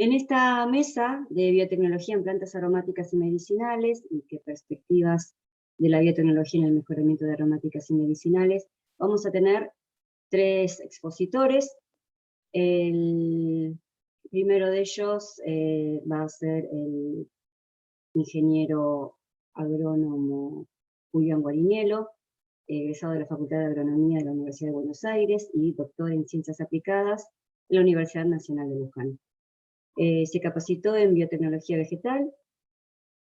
En esta mesa de biotecnología en plantas aromáticas y medicinales y qué perspectivas de la biotecnología en el mejoramiento de aromáticas y medicinales, vamos a tener 3 expositores. El primero de ellos va a ser el ingeniero agrónomo Julián Guariniello, egresado de la Facultad de Agronomía de la Universidad de Buenos Aires y doctor en Ciencias Aplicadas en la Universidad Nacional de Luján. Se capacitó en biotecnología vegetal,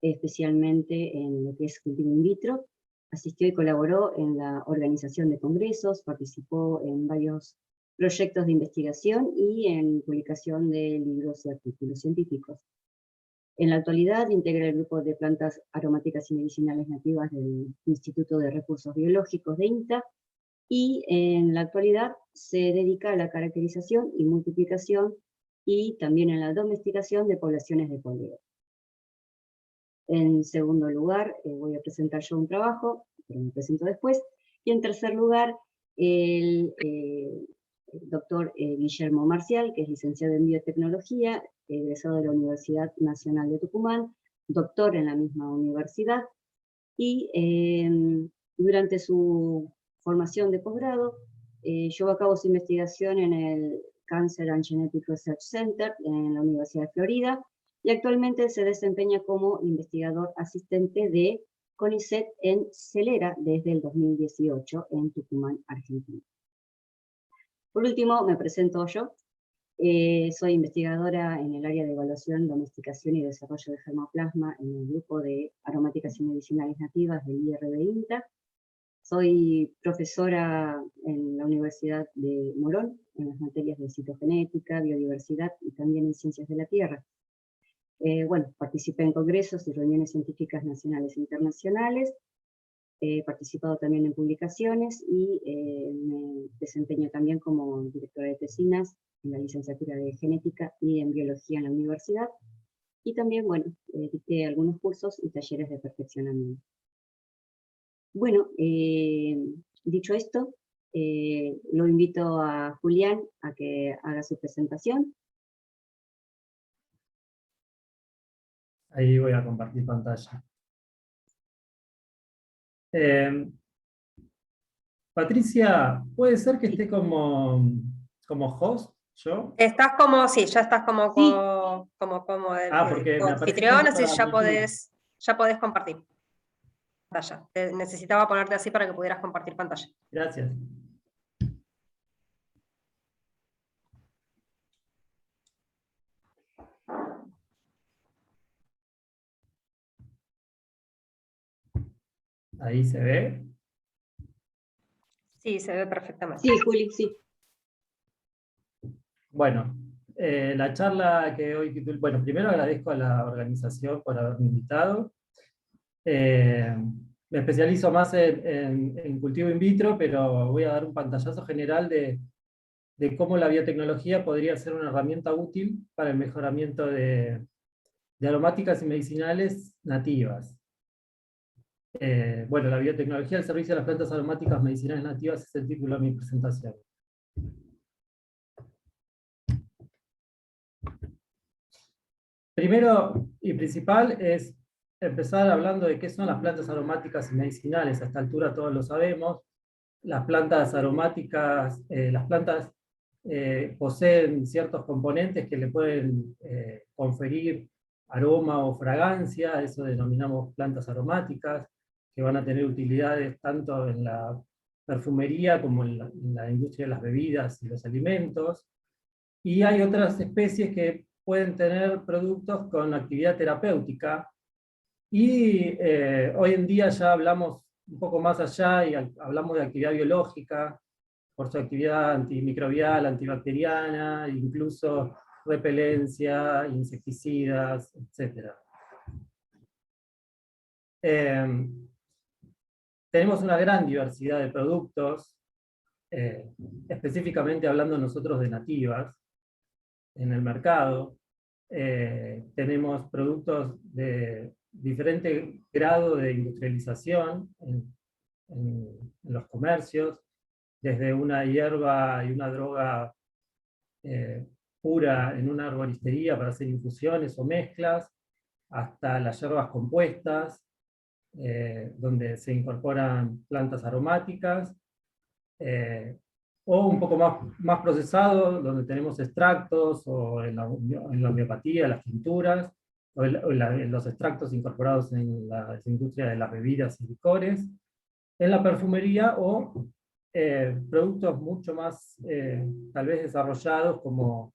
especialmente en lo que es cultivo in vitro. Asistió y colaboró en la organización de congresos, participó en varios proyectos de investigación y en publicación de libros y artículos científicos. En la actualidad integra el grupo de plantas aromáticas y medicinales nativas del Instituto de Recursos Biológicos de INTA, y en la actualidad se dedica a la caracterización y multiplicación y también en la domesticación de poblaciones de poleo. En segundo lugar, voy a presentar yo un trabajo, pero me presento después. Y en tercer lugar, el doctor Guillermo Marcial, que es licenciado en biotecnología, egresado de la Universidad Nacional de Tucumán, doctor en la misma universidad, y durante su formación de posgrado, llevó a cabo su investigación en el Cancer and Genetic Research Center en la Universidad de Florida, y actualmente se desempeña como investigador asistente de CONICET en Celera desde el 2018 en Tucumán, Argentina. Por último, me presento yo. Soy investigadora en el área de evaluación, domesticación y desarrollo de germoplasma en el grupo de aromáticas y medicinales nativas del IRB INTA. Soy profesora en la Universidad de Morón, en las materias de citogenética, biodiversidad y también en ciencias de la tierra. Bueno, participé en congresos y reuniones científicas nacionales e internacionales. He participado también en publicaciones y me desempeño también como directora de tesinas en la licenciatura de genética y en biología en la universidad. Y también, bueno, dicté algunos cursos y talleres de perfeccionamiento. Bueno, dicho esto, lo invito a Julián a que haga su presentación. Ahí voy a compartir pantalla. Patricia, ¿puede ser que esté como host yo? Estás como, sí, ya estás como, Sí. como el Porque me aparece anfitrión, gente así para ya podés compartir pantalla. Necesitaba ponerte así para que pudieras compartir pantalla. Gracias. ¿Ahí se ve? Sí, se ve perfectamente. Sí, Juli, sí. Bueno, la charla que hoy titulé, bueno, primero agradezco a la organización por haberme invitado. Me especializo más en cultivo in vitro, pero voy a dar un pantallazo general de cómo la biotecnología podría ser una herramienta útil para el mejoramiento de aromáticas y medicinales nativas. Bueno, la biotecnología al servicio de las plantas aromáticas medicinales nativas es el título de mi presentación. Primero y principal es empezar hablando de qué son las plantas aromáticas y medicinales. A esta altura todos lo sabemos. Las plantas aromáticas, las plantas poseen ciertos componentes que le pueden conferir aroma o fragancia, eso denominamos plantas aromáticas, que van a tener utilidades tanto en la perfumería como en la industria de las bebidas y los alimentos. Y hay otras especies que pueden tener productos con actividad terapéutica, y hoy en día ya hablamos un poco más allá y hablamos de actividad biológica, por su actividad antimicrobial, antibacteriana, incluso repelencia, insecticidas, etc. Tenemos una gran diversidad de productos, específicamente hablando nosotros de nativas, en el mercado. Tenemos productos de diferente grado de industrialización en los comercios, desde una hierba y una droga pura en una arboristería para hacer infusiones o mezclas, hasta las hierbas compuestas, donde se incorporan plantas aromáticas, o un poco más procesado, donde tenemos extractos, o en la homeopatía, las tinturas, o en los extractos incorporados en la industria de las bebidas y licores, en la perfumería, o productos mucho más tal vez desarrollados, como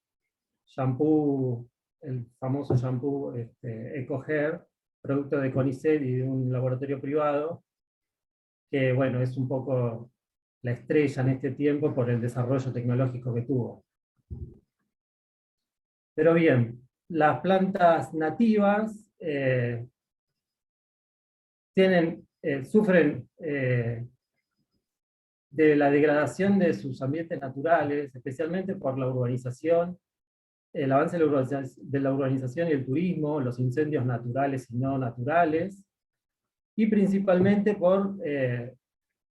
shampoo, el famoso shampoo EcoHair, producto de CONICET y de un laboratorio privado, que bueno, es un poco la estrella en este tiempo por el desarrollo tecnológico que tuvo. Pero bien, las plantas nativas sufren de la degradación de sus ambientes naturales, especialmente por la urbanización, el avance de la urbanización y el turismo, los incendios naturales y no naturales, y principalmente por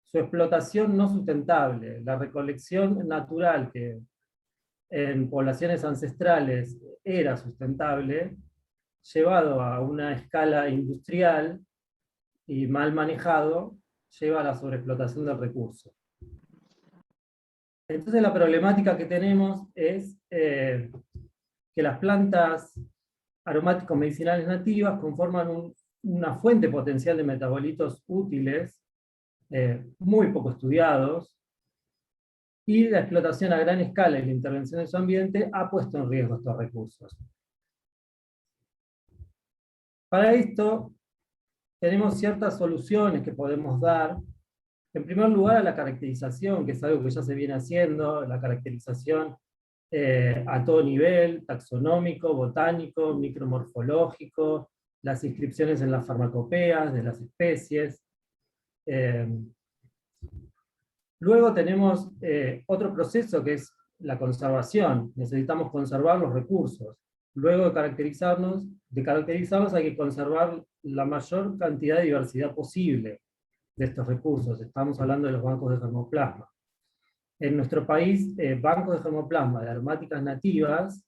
su explotación no sustentable. La recolección natural, que en poblaciones ancestrales era sustentable, llevado a una escala industrial y mal manejado, lleva a la sobreexplotación del recurso. Entonces la problemática que tenemos es que las plantas aromáticos medicinales nativas conforman una fuente potencial de metabolitos útiles, muy poco estudiados, y la explotación a gran escala y la intervención en su ambiente ha puesto en riesgo estos recursos. Para esto tenemos ciertas soluciones que podemos dar. En primer lugar, a la caracterización, que es algo que ya se viene haciendo, la caracterización a todo nivel, taxonómico, botánico, micromorfológico, las inscripciones en las farmacopeas de las especies. Luego tenemos otro proceso que es la conservación. Necesitamos conservar los recursos. Luego de caracterizarlos hay que conservar la mayor cantidad de diversidad posible de estos recursos. Estamos hablando de los bancos de germoplasma. En nuestro país, bancos de germoplasma de aromáticas nativas,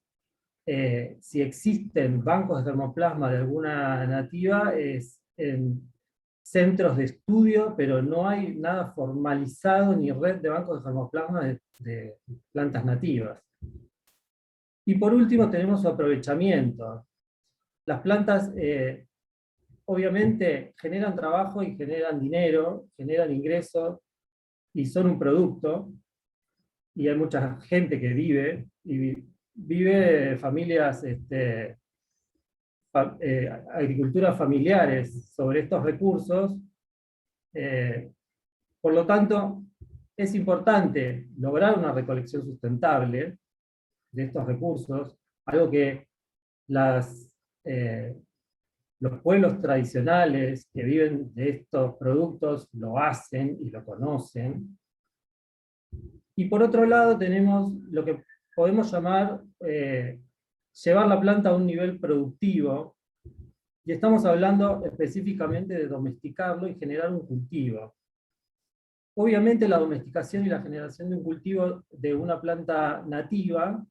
si existen bancos de germoplasma de alguna nativa, es en centros de estudio, pero no hay nada formalizado ni red de bancos de germoplasma de plantas nativas. Y por último tenemos su aprovechamiento. Las plantas obviamente generan trabajo y generan dinero, generan ingresos y son un producto, y hay mucha gente que vive familias, agriculturas familiares sobre estos recursos. Por lo tanto, es importante lograr una recolección sustentable de estos recursos, algo que los pueblos tradicionales que viven de estos productos lo hacen y lo conocen. Y por otro lado tenemos lo que podemos llamar llevar la planta a un nivel productivo, y estamos hablando específicamente de domesticarlo y generar un cultivo. Obviamente la domesticación y la generación de un cultivo de una planta nativa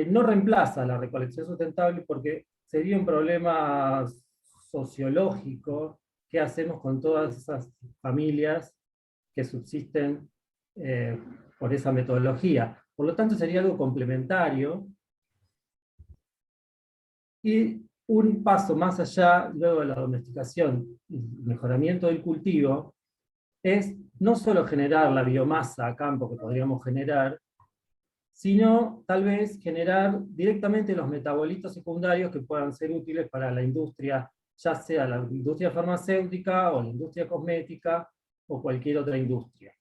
no reemplaza la recolección sustentable, porque sería un problema sociológico. ¿Qué hacemos con todas esas familias que subsisten por esa metodología? Por lo tanto, sería algo complementario. Y un paso más allá, luego de la domesticación y mejoramiento del cultivo, es no solo generar la biomasa a campo que podríamos generar, sino tal vez generar directamente los metabolitos secundarios que puedan ser útiles para la industria, ya sea la industria farmacéutica o la industria cosmética o cualquier otra industria.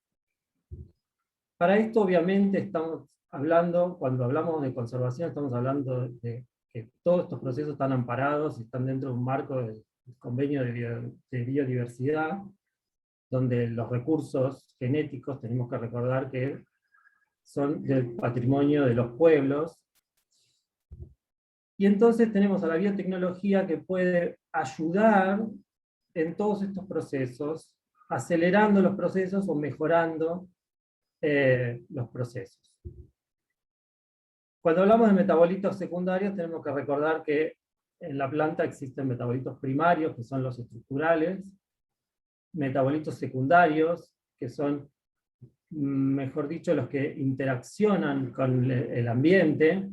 Para esto obviamente estamos hablando, cuando hablamos de conservación, estamos hablando de que todos estos procesos están amparados y están dentro de un marco del convenio de biodiversidad, donde los recursos genéticos tenemos que recordar que son del patrimonio de los pueblos. Y entonces tenemos a la biotecnología que puede ayudar en todos estos procesos, acelerando los procesos o mejorando los procesos. Cuando hablamos de metabolitos secundarios, tenemos que recordar que en la planta existen metabolitos primarios, que son los estructurales, metabolitos secundarios, que son, mejor dicho, los que interaccionan con el ambiente,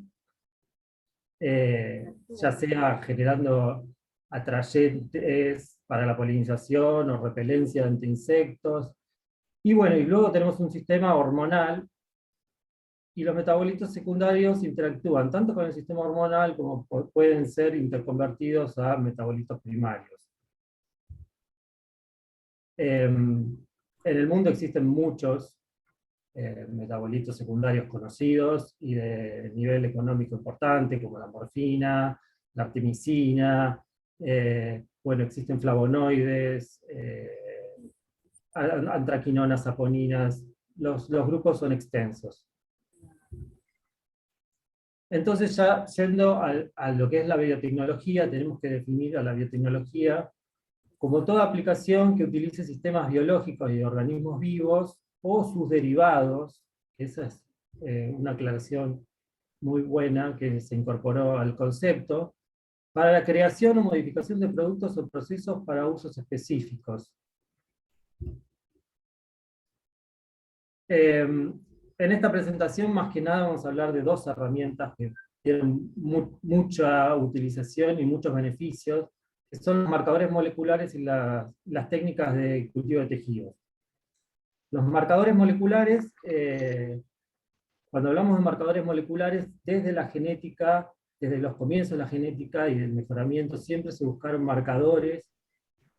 ya sea generando atrayentes para la polinización o repelencia ante insectos. Y bueno, y luego tenemos un sistema hormonal, y los metabolitos secundarios interactúan tanto con el sistema hormonal como pueden ser interconvertidos a metabolitos primarios. En el mundo existen muchos metabolitos secundarios conocidos y de nivel económico importante, como la morfina, la artemisina, bueno, existen flavonoides, antraquinonas, saponinas, los grupos son extensos. Entonces, ya yendo a lo que es la biotecnología, tenemos que definir a la biotecnología como toda aplicación que utilice sistemas biológicos y de organismos vivos o sus derivados. Esa es una aclaración muy buena que se incorporó al concepto, para la creación o modificación de productos o procesos para usos específicos. En esta presentación, más que nada, vamos a hablar de dos herramientas que tienen mucha utilización y muchos beneficios, que son los marcadores moleculares y las técnicas de cultivo de tejidos. Los marcadores moleculares, cuando hablamos de marcadores moleculares, desde la genética, desde los comienzos de la genética y del mejoramiento, siempre se buscaron marcadores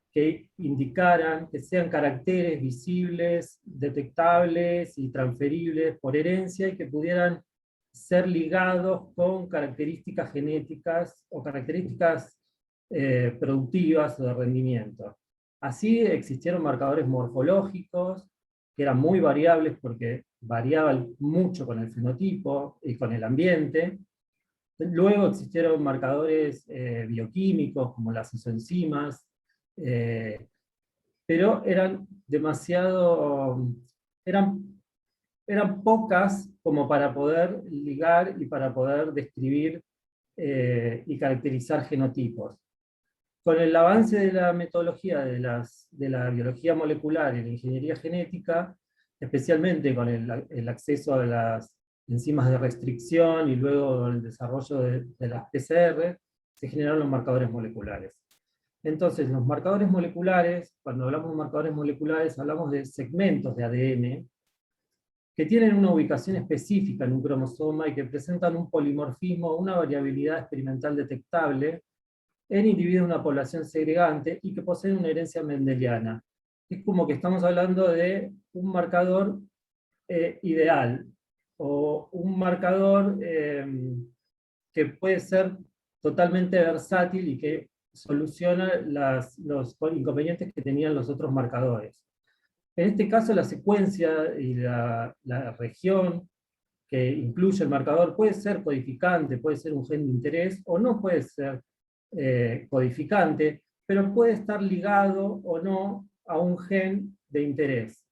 que indicaran, que sean caracteres visibles, detectables y transferibles por herencia, y que pudieran ser ligados con características genéticas o características productivas o de rendimiento. Así existieron marcadores morfológicos, que eran muy variables porque variaban mucho con el fenotipo y con el ambiente. Luego existieron marcadores bioquímicos, como las isoenzimas, pero eran eran pocas como para poder ligar y para poder describir y caracterizar genotipos. Con el avance de la metodología de la biología molecular y la ingeniería genética, especialmente con el acceso a las enzimas de restricción y luego el desarrollo de las PCR, se generaron los marcadores moleculares. Entonces, los marcadores moleculares, cuando hablamos de marcadores moleculares, hablamos de segmentos de ADN que tienen una ubicación específica en un cromosoma y que presentan un polimorfismo, una variabilidad experimental detectable en individuos de una población segregante y que poseen una herencia mendeliana. Es como que estamos hablando de un marcador ideal, o un marcador que puede ser totalmente versátil y que soluciona los inconvenientes que tenían los otros marcadores. En este caso, la secuencia y la región que incluye el marcador puede ser codificante, puede ser un gen de interés, o no puede ser codificante, pero puede estar ligado o no a un gen de interés.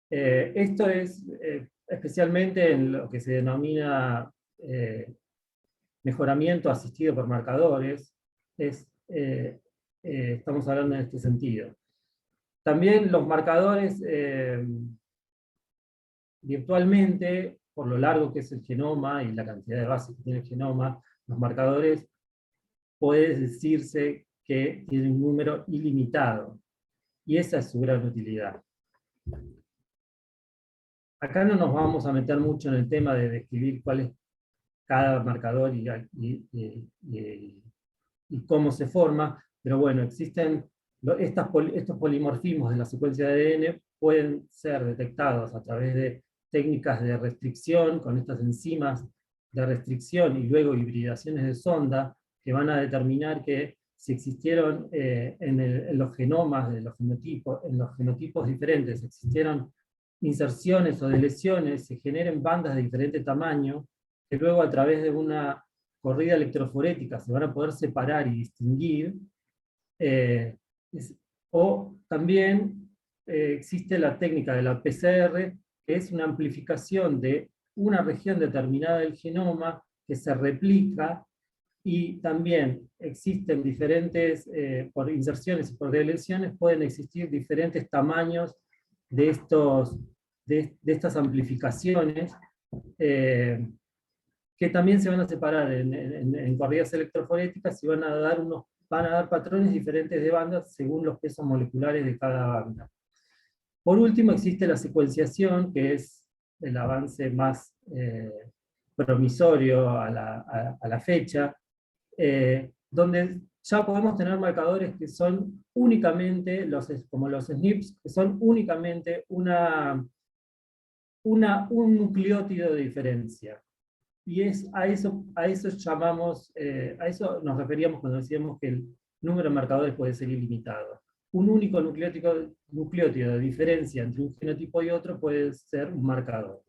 Esto es especialmente en lo que se denomina mejoramiento asistido por marcadores, estamos hablando en este sentido. También los marcadores virtualmente, por lo largo que es el genoma y la cantidad de bases que tiene el genoma, los marcadores puede decirse que tienen un número ilimitado, y esa es su gran utilidad. Acá no nos vamos a meter mucho en el tema de describir cuál es cada marcador y cómo se forma, pero bueno, existen estos polimorfismos de la secuencia de ADN, pueden ser detectados a través de técnicas de restricción, con estas enzimas de restricción y luego hibridaciones de sonda, que van a determinar que si existieron en los genomas de los genotipos, en los genotipos diferentes, existieron inserciones o deleciones, se generen bandas de diferente tamaño, que luego a través de una corrida electroforética se van a poder separar y distinguir, o también existe la técnica de la PCR, que es una amplificación de una región determinada del genoma que se replica, y también existen diferentes, por inserciones y por deleciones, pueden existir diferentes tamaños de, de estas amplificaciones, que también se van a separar en corridas electroforéticas y van a dar patrones diferentes de bandas según los pesos moleculares de cada banda. Por último, existe la secuenciación, que es el avance más promisorio a la fecha, donde ya podemos tener marcadores que son únicamente, como los SNPs, que son únicamente un nucleótido de diferencia. Y a eso llamamos, a eso nos referíamos cuando decíamos que el número de marcadores puede ser ilimitado. Un único nucleótido de diferencia entre un genotipo y otro puede ser un marcador.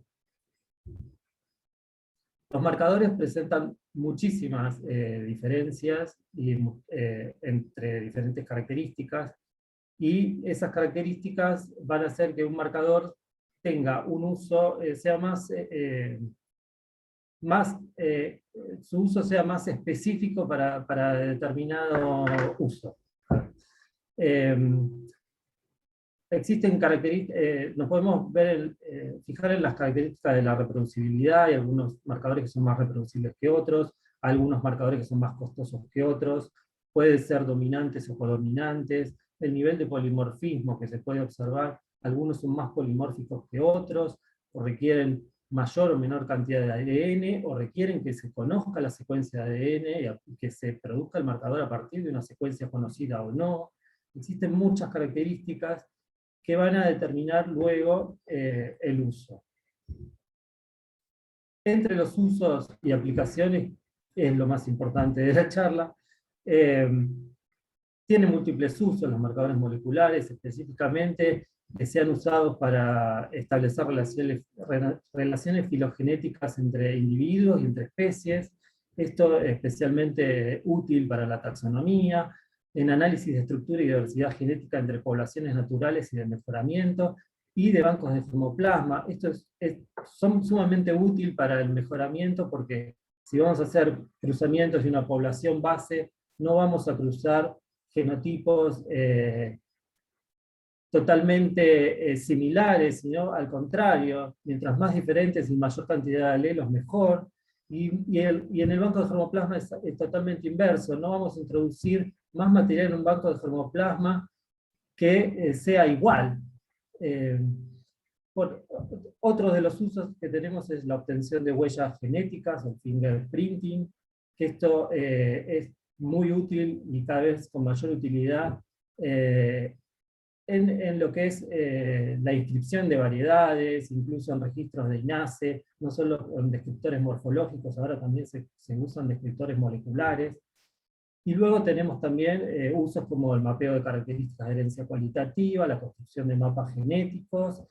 Los marcadores presentan muchísimas diferencias entre diferentes características, y esas características van a hacer que un marcador tenga un uso, su uso sea más específico para determinado uso. Existen características, nos podemos fijar en las características de la reproducibilidad. Hay algunos marcadores que son más reproducibles que otros, algunos marcadores que son más costosos que otros, pueden ser dominantes o codominantes, el nivel de polimorfismo que se puede observar, algunos son más polimórficos que otros, o requieren mayor o menor cantidad de ADN, o requieren que se conozca la secuencia de ADN y que se produzca el marcador a partir de una secuencia conocida o no. Existen muchas características que van a determinar luego el uso. Entre los usos y aplicaciones, es lo más importante de la charla, tiene múltiples usos los marcadores moleculares, específicamente que sean usados para establecer relaciones filogenéticas entre individuos y entre especies. Esto es especialmente útil para la taxonomía, en análisis de estructura y diversidad genética entre poblaciones naturales y de mejoramiento, y de bancos de germoplasma. Esto son sumamente útil para el mejoramiento, porque si vamos a hacer cruzamientos de una población base, no vamos a cruzar genotipos totalmente similares, sino al contrario, mientras más diferentes y mayor cantidad de alelos, mejor. Y en el banco de germoplasma es totalmente inverso, no vamos a introducir más material en un banco de germoplasma que sea igual. Otro de los usos que tenemos es la obtención de huellas genéticas, el fingerprinting, que esto es muy útil y cada vez con mayor utilidad en lo que es la inscripción de variedades, incluso en registros de INASE, no solo en descriptores morfológicos, ahora también se usan descriptores moleculares. Y luego tenemos también usos como el mapeo de características de herencia cualitativa, la construcción de mapas genéticos,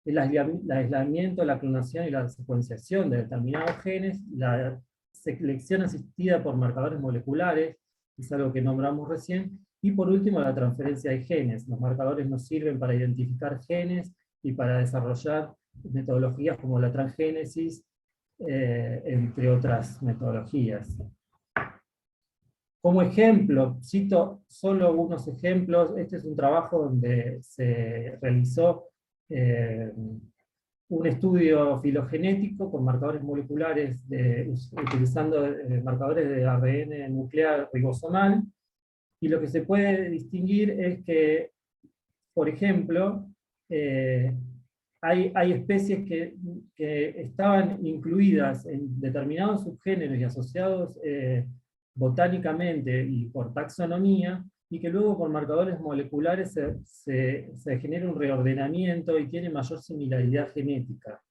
el aislamiento, la clonación y la secuenciación de determinados genes, la selección asistida por marcadores moleculares, es algo que nombramos recién, y por último la transferencia de genes. Los marcadores nos sirven para identificar genes y para desarrollar metodologías como la transgénesis, entre otras metodologías. Como ejemplo, cito solo algunos ejemplos. Este es un trabajo donde se realizó un estudio filogenético con marcadores moleculares, utilizando marcadores de ARN nuclear ribosomal, y lo que se puede distinguir es que, por ejemplo, hay especies que estaban incluidas en determinados subgéneros y asociados botánicamente y por taxonomía, y que luego por marcadores moleculares se genera un reordenamiento y tiene mayor similaridad genética.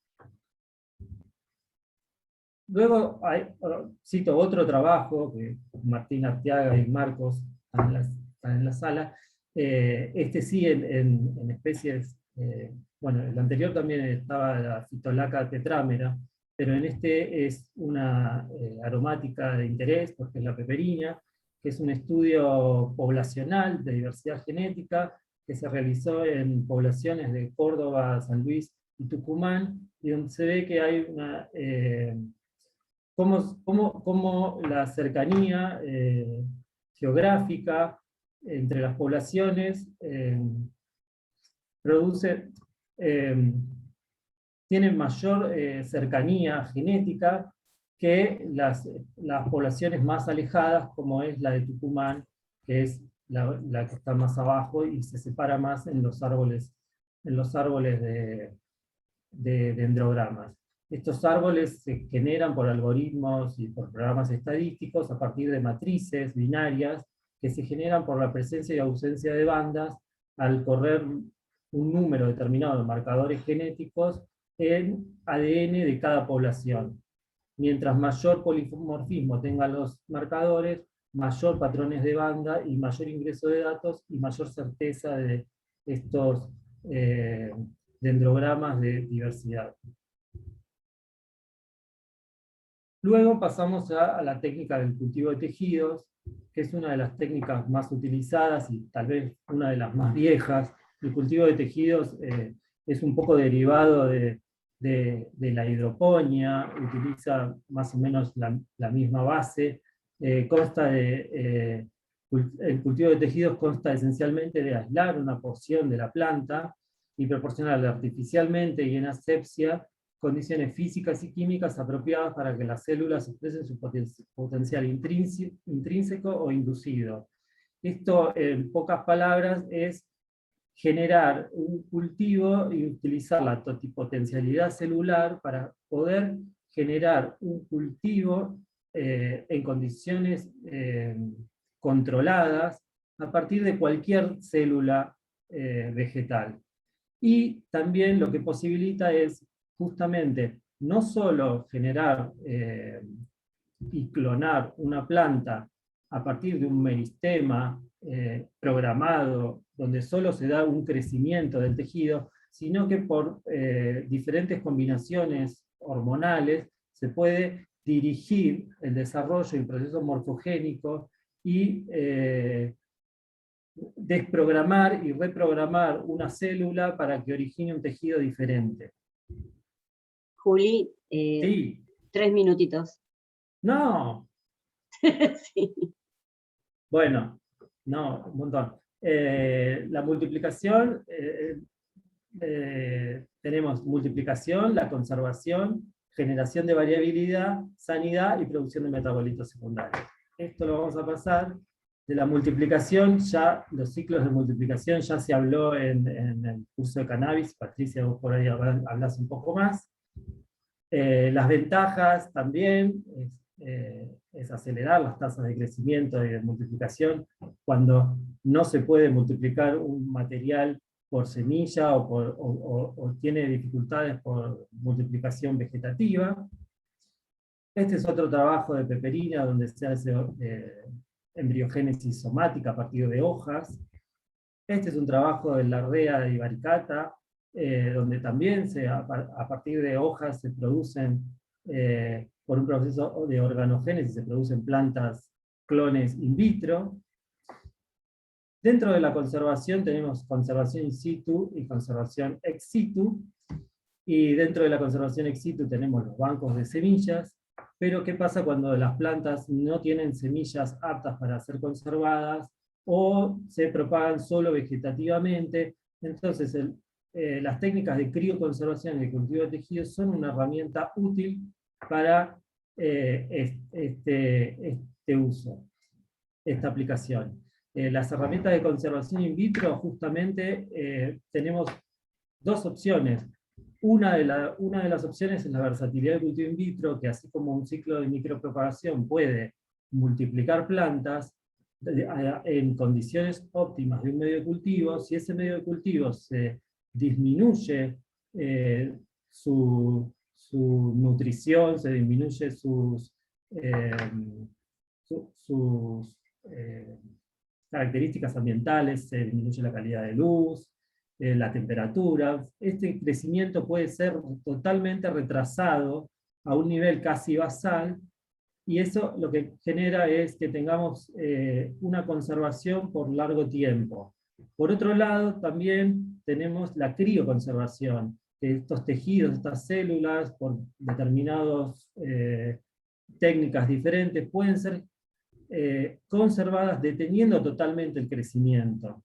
Luego cito otro trabajo que Martín Arteaga y Marcos están en la sala, este sí en especies, bueno, el anterior también estaba la Phytolacca tetrámera, pero en este es una aromática de interés, porque es la peperina, que es un estudio poblacional de diversidad genética que se realizó en poblaciones de Córdoba, San Luis y Tucumán, y donde se ve que hay una... cómo la cercanía geográfica entre las poblaciones tienen mayor cercanía genética que las poblaciones más alejadas, como es la de Tucumán, que es la que está más abajo y se separa más en los árboles de dendrogramas. Estos árboles se generan por algoritmos y por programas estadísticos a partir de matrices binarias que se generan por la presencia y ausencia de bandas al correr un número determinado de marcadores genéticos en ADN de cada población. Mientras mayor polimorfismo tengan los marcadores, mayor patrones de banda y mayor ingreso de datos y mayor certeza de estos dendrogramas de diversidad. Luego pasamos a la técnica del cultivo de tejidos, que es una de las técnicas más utilizadas y tal vez una de las más viejas. El cultivo de tejidos es un poco derivado de la hidroponía, utiliza más o menos la misma base. El cultivo de tejidos consta esencialmente de aislar una porción de la planta y proporcionarle artificialmente y en asepsia condiciones físicas y químicas apropiadas para que las células expresen su potencial intrínseco o inducido. Esto, en pocas palabras, es generar un cultivo y utilizar la totipotencialidad celular para poder generar un cultivo en condiciones controladas a partir de cualquier célula vegetal. Y también lo que posibilita es justamente no solo generar y clonar una planta a partir de un meristema programado, donde solo se da un crecimiento del tejido, sino que por diferentes combinaciones hormonales se puede dirigir el desarrollo y el proceso morfogénico y desprogramar y reprogramar una célula para que origine un tejido diferente. Juli, Sí. 3 minutitos. No. Sí. Bueno, no, un montón. La multiplicación, tenemos multiplicación, la conservación, generación de variabilidad, sanidad y producción de metabolitos secundarios. Esto lo vamos a pasar. De la multiplicación, ya los ciclos de multiplicación ya se habló en el curso de cannabis. Patricia, vos por ahí hablas un poco más. Las ventajas también es acelerar las tasas de crecimiento y de multiplicación cuando no se puede multiplicar un material por semilla o tiene dificultades por multiplicación vegetativa. Este es otro trabajo de Peperina donde se hace embriogénesis somática a partir de hojas. Este es un trabajo de Larrea y Baricata, donde también a partir de hojas se producen, por un proceso de organogénesis, se producen plantas clones in vitro. Dentro de la conservación tenemos conservación in situ y conservación ex situ, y dentro de la conservación ex situ tenemos los bancos de semillas, pero ¿qué pasa cuando las plantas no tienen semillas aptas para ser conservadas o se propagan solo vegetativamente? Entonces las técnicas de crioconservación y de cultivo de tejidos son una herramienta útil para este uso, esta aplicación. Las herramientas de conservación in vitro, justamente tenemos dos opciones. Una de las opciones es la versatilidad del cultivo in vitro, que así como un ciclo de micropropagación puede multiplicar plantas en condiciones óptimas de un medio de cultivo. Si ese medio de cultivo se disminuye su nutrición, se disminuye sus características ambientales, se disminuye la calidad de luz, la temperatura, este crecimiento puede ser totalmente retrasado a un nivel casi basal, y eso lo que genera es que tengamos una conservación por largo tiempo. Por otro lado, también tenemos la crioconservación, que estos tejidos, estas células, por determinadas técnicas diferentes, pueden ser conservadas deteniendo totalmente el crecimiento.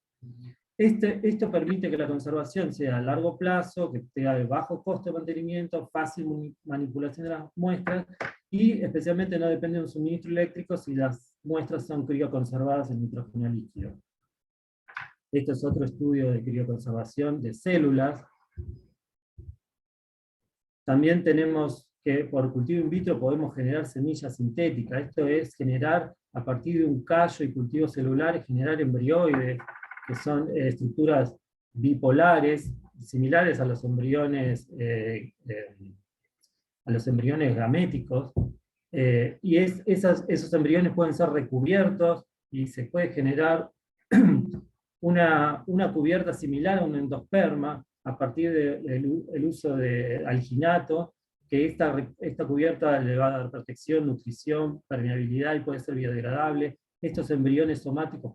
Esto permite que la conservación sea a largo plazo, que tenga de bajo costo de mantenimiento, fácil manipulación de las muestras, y especialmente no depende de un suministro eléctrico si las muestras son crioconservadas en nitrógeno líquido. Este es otro estudio de crioconservación de células. También tenemos que por cultivo in vitro podemos generar semillas sintéticas. Esto es generar a partir de un callo y cultivos celulares, generar embrioides, que son estructuras bipolares, similares a los embriones gaméticos. Y esos embriones pueden ser recubiertos y se puede generar una cubierta similar a un endosperma a partir del uso de alginato, que esta cubierta le va a dar protección, nutrición, permeabilidad y puede ser biodegradable. Estos embriones somáticos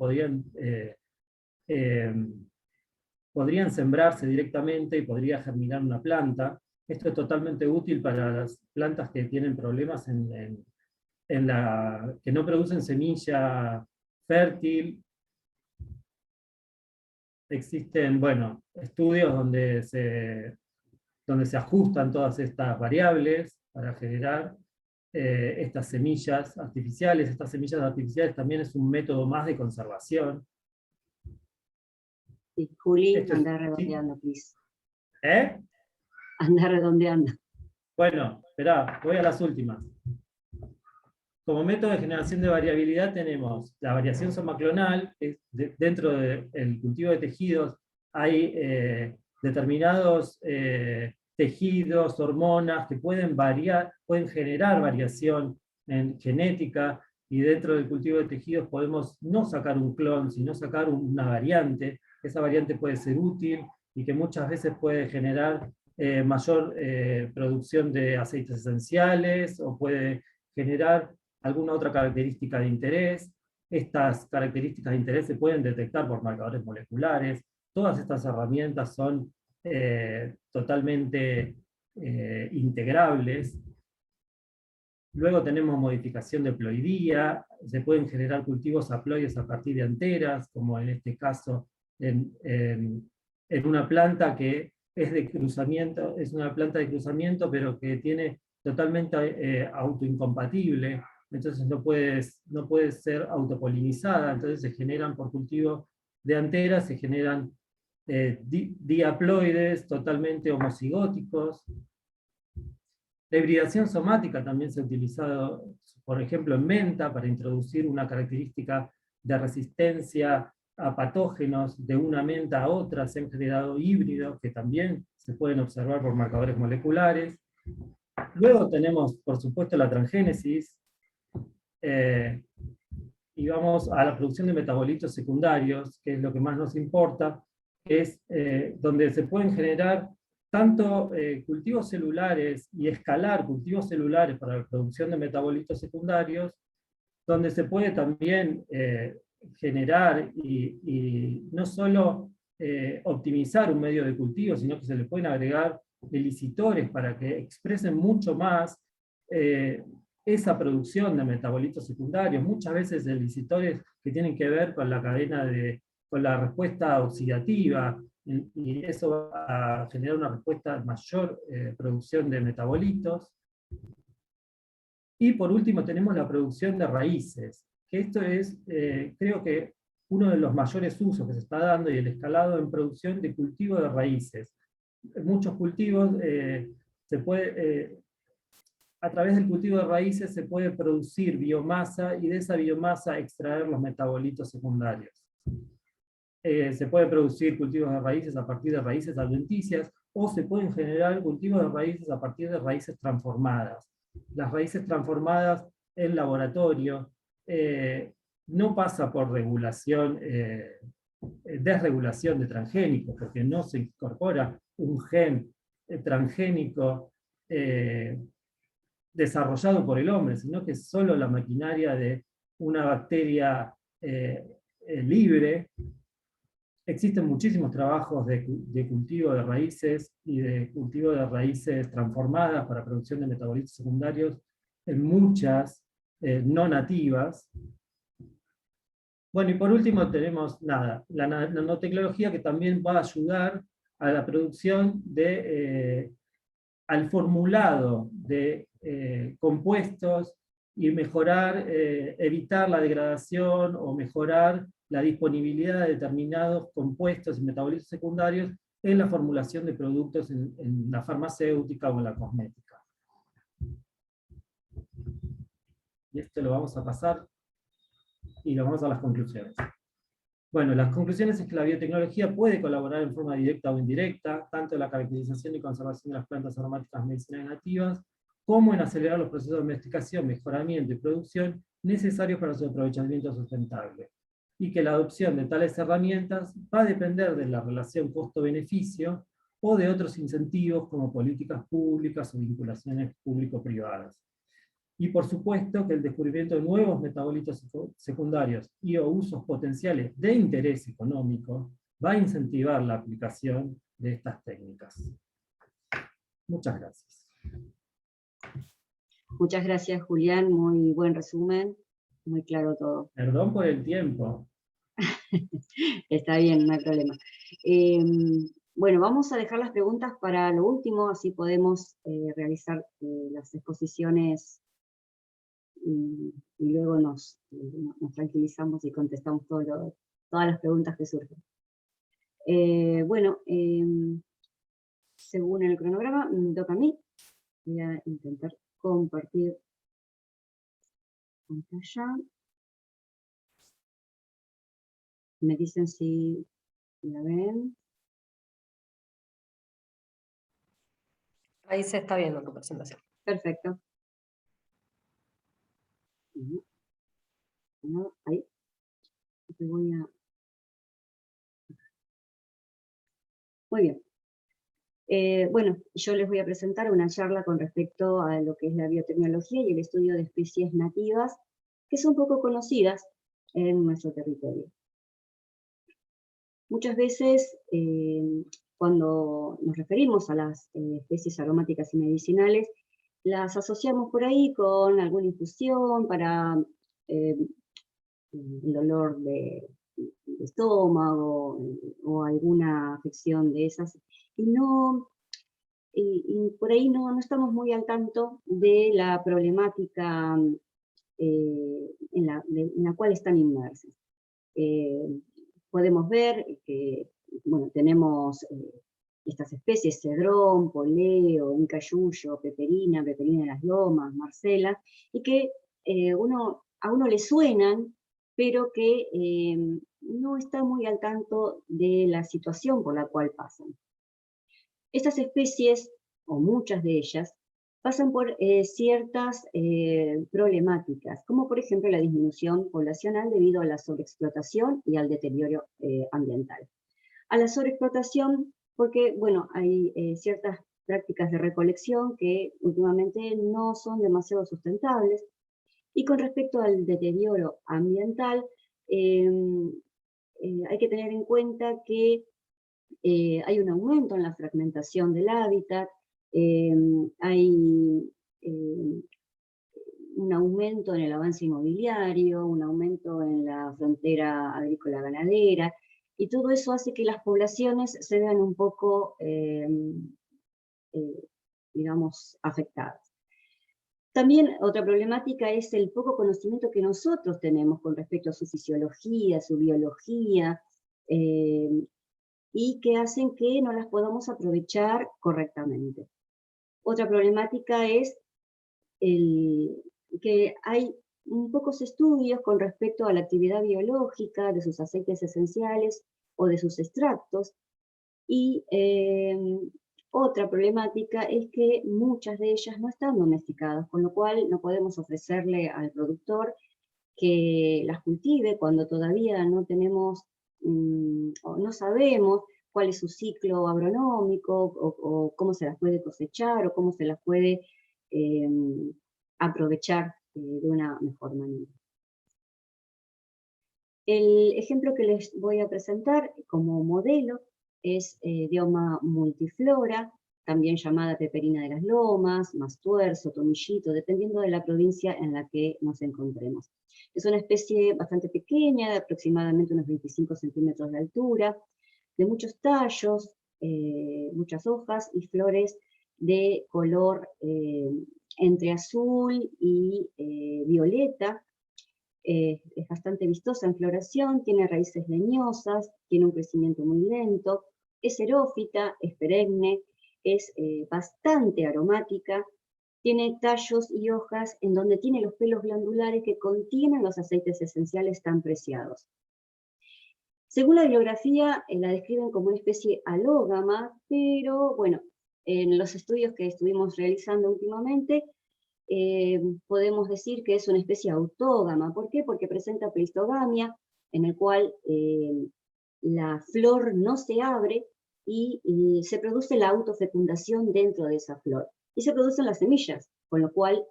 podrían sembrarse directamente y podría germinar una planta. Esto es totalmente útil para las plantas que tienen problemas que no producen semilla fértil. Existen, bueno, estudios donde se ajustan todas estas variables para generar estas semillas artificiales. Estas semillas artificiales también es un método más de conservación. Sí, Juli, anda redondeando, please. ¿Eh? Anda redondeando. Bueno, esperá, voy a las últimas. Como método de generación de variabilidad tenemos la variación somaclonal, que dentro del cultivo de tejidos hay determinados tejidos, hormonas que pueden generar variación en genética, y dentro del cultivo de tejidos podemos no sacar un clon, sino sacar una variante. Esa variante puede ser útil y que muchas veces puede generar mayor producción de aceites esenciales, o puede generar alguna otra característica de interés. Estas características de interés se pueden detectar por marcadores moleculares. Todas estas herramientas son totalmente integrables. Luego tenemos modificación de ploidía, se pueden generar cultivos haploides a partir de anteras, como en este caso en una planta que es de cruzamiento, es una planta de cruzamiento, pero que tiene totalmente autoincompatible, entonces no puede ser autopolinizada, entonces se generan por cultivo de anteras, se generan dihaploides totalmente homocigóticos. La hibridación somática también se ha utilizado, por ejemplo, en menta, para introducir una característica de resistencia a patógenos de una menta a otra. Se han generado híbridos que también se pueden observar por marcadores moleculares. Luego tenemos, por supuesto, la transgénesis, y vamos a la producción de metabolitos secundarios, que es lo que más nos importa, que es donde se pueden generar tanto cultivos celulares y escalar cultivos celulares para la producción de metabolitos secundarios, donde se puede también generar y no solo optimizar un medio de cultivo, sino que se le pueden agregar elicitores para que expresen mucho más esa producción de metabolitos secundarios. Muchas veces elicitores que tienen que ver con la cadena con la respuesta oxidativa, y eso va a generar una respuesta de mayor producción de metabolitos. Y por último tenemos la producción de raíces, que esto es, creo que, uno de los mayores usos que se está dando, y el escalado en producción de cultivo de raíces. Muchos cultivos a través del cultivo de raíces se puede producir biomasa, y de esa biomasa extraer los metabolitos secundarios. Se puede producir cultivos de raíces a partir de raíces adventicias, o se pueden generar cultivos de raíces a partir de raíces transformadas. Las raíces transformadas en laboratorio no pasa por desregulación de transgénicos, porque no se incorpora un gen transgénico desarrollado por el hombre, sino que es solo la maquinaria de una bacteria libre Existen muchísimos trabajos de cultivo de raíces y de cultivo de raíces transformadas para producción de metabolitos secundarios en muchas no nativas. Bueno, y por último tenemos la nanotecnología, que también va a ayudar a la producción al formulado de compuestos y mejorar, evitar la degradación o mejorar la disponibilidad de determinados compuestos y metabolitos secundarios en la formulación de productos en la farmacéutica o en la cosmética. Y esto lo vamos a pasar y lo vamos a las conclusiones. Bueno, las conclusiones es que la biotecnología puede colaborar en forma directa o indirecta, tanto en la caracterización y conservación de las plantas aromáticas medicinales nativas, como en acelerar los procesos de domesticación, mejoramiento y producción necesarios para su aprovechamiento sustentable. Y que la adopción de tales herramientas va a depender de la relación costo-beneficio o de otros incentivos como políticas públicas o vinculaciones público-privadas. Y por supuesto que el descubrimiento de nuevos metabolitos secundarios y o usos potenciales de interés económico va a incentivar la aplicación de estas técnicas. Muchas gracias. Muchas gracias, Julián, muy buen resumen, muy claro todo. Perdón por el tiempo. Está bien, no hay problema. Bueno, vamos a dejar las preguntas para lo último, así podemos realizar las exposiciones y luego nos tranquilizamos y contestamos todas las preguntas que surgen. Bueno, según el cronograma, me toca a mí. Voy a intentar compartir pantalla. Me dicen si la ven. Ahí se está viendo tu presentación. Perfecto. Ahí. Te voy a... Muy bien. Bueno, yo les voy a presentar una charla con respecto a lo que es la biotecnología y el estudio de especies nativas que son poco conocidas en nuestro territorio. Muchas veces, cuando nos referimos a las especies aromáticas y medicinales, las asociamos por ahí con alguna infusión para el dolor de estómago o alguna afección de esas. Y por ahí no estamos muy al tanto de la problemática en la cual están inmersas. Podemos ver que, bueno, tenemos estas especies, cedrón, poleo, incayuyo, peperina de las lomas, marcela, y que a uno le suenan, pero que no está muy al tanto de la situación por la cual pasan. Estas especies, o muchas de ellas, pasan por ciertas problemáticas, como por ejemplo la disminución poblacional debido a la sobreexplotación y al deterioro ambiental. A la sobreexplotación porque, bueno, hay ciertas prácticas de recolección que últimamente no son demasiado sustentables, y con respecto al deterioro ambiental, hay que tener en cuenta que hay un aumento en la fragmentación del hábitat, hay un aumento en el avance inmobiliario, un aumento en la frontera agrícola-ganadera, y todo eso hace que las poblaciones se vean un poco, digamos, afectadas. También otra problemática es el poco conocimiento que nosotros tenemos con respecto a su fisiología, su biología, y que hacen que no las podamos aprovechar correctamente. Otra problemática es que hay pocos estudios con respecto a la actividad biológica de sus aceites esenciales o de sus extractos, y otra problemática es que muchas de ellas no están domesticadas, con lo cual no podemos ofrecerle al productor que las cultive cuando todavía no tenemos o no sabemos cuál es su ciclo agronómico o cómo se las puede cosechar o cómo se las puede aprovechar de una mejor manera. El ejemplo que les voy a presentar como modelo es Dioma multiflora, también llamada peperina de las lomas, mastuerzo, tomillito, dependiendo de la provincia en la que nos encontremos. Es una especie bastante pequeña, de aproximadamente unos 25 centímetros de altura, de muchos tallos, muchas hojas y flores de color entre azul y violeta. Es bastante vistosa en floración, tiene raíces leñosas, tiene un crecimiento muy lento, es xerófita, es perenne, es bastante aromática, tiene tallos y hojas en donde tiene los pelos glandulares que contienen los aceites esenciales tan preciados. Según la bibliografía, la describen como una especie alógama, pero bueno, en los estudios que estuvimos realizando últimamente, podemos decir que es una especie autógama. ¿Por qué? Porque presenta pleistogamia, en el cual la flor no se abre y se produce la autofecundación dentro de esa flor. Y se producen las semillas, con lo cual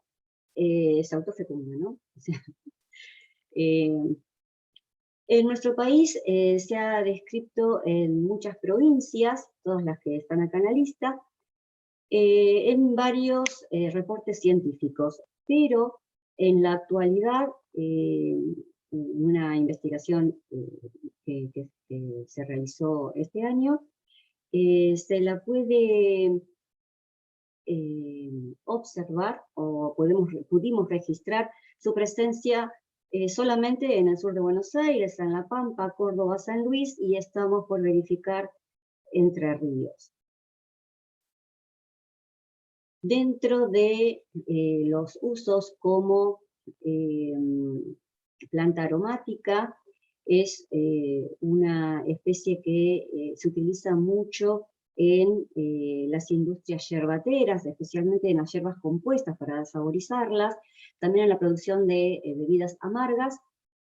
se autofecunda, ¿no? O sea, en nuestro país se ha descrito en muchas provincias, todas las que están acá en la lista, en varios reportes científicos, pero en la actualidad, una investigación que se realizó este año, se la puede observar o pudimos registrar su presencia solamente en el sur de Buenos Aires, en La Pampa, Córdoba, San Luis, y estamos por verificar Entre Ríos. Dentro de los usos como planta aromática, es una especie que se utiliza mucho en las industrias yerbateras, especialmente en las hierbas compuestas para saborizarlas, también en la producción de bebidas amargas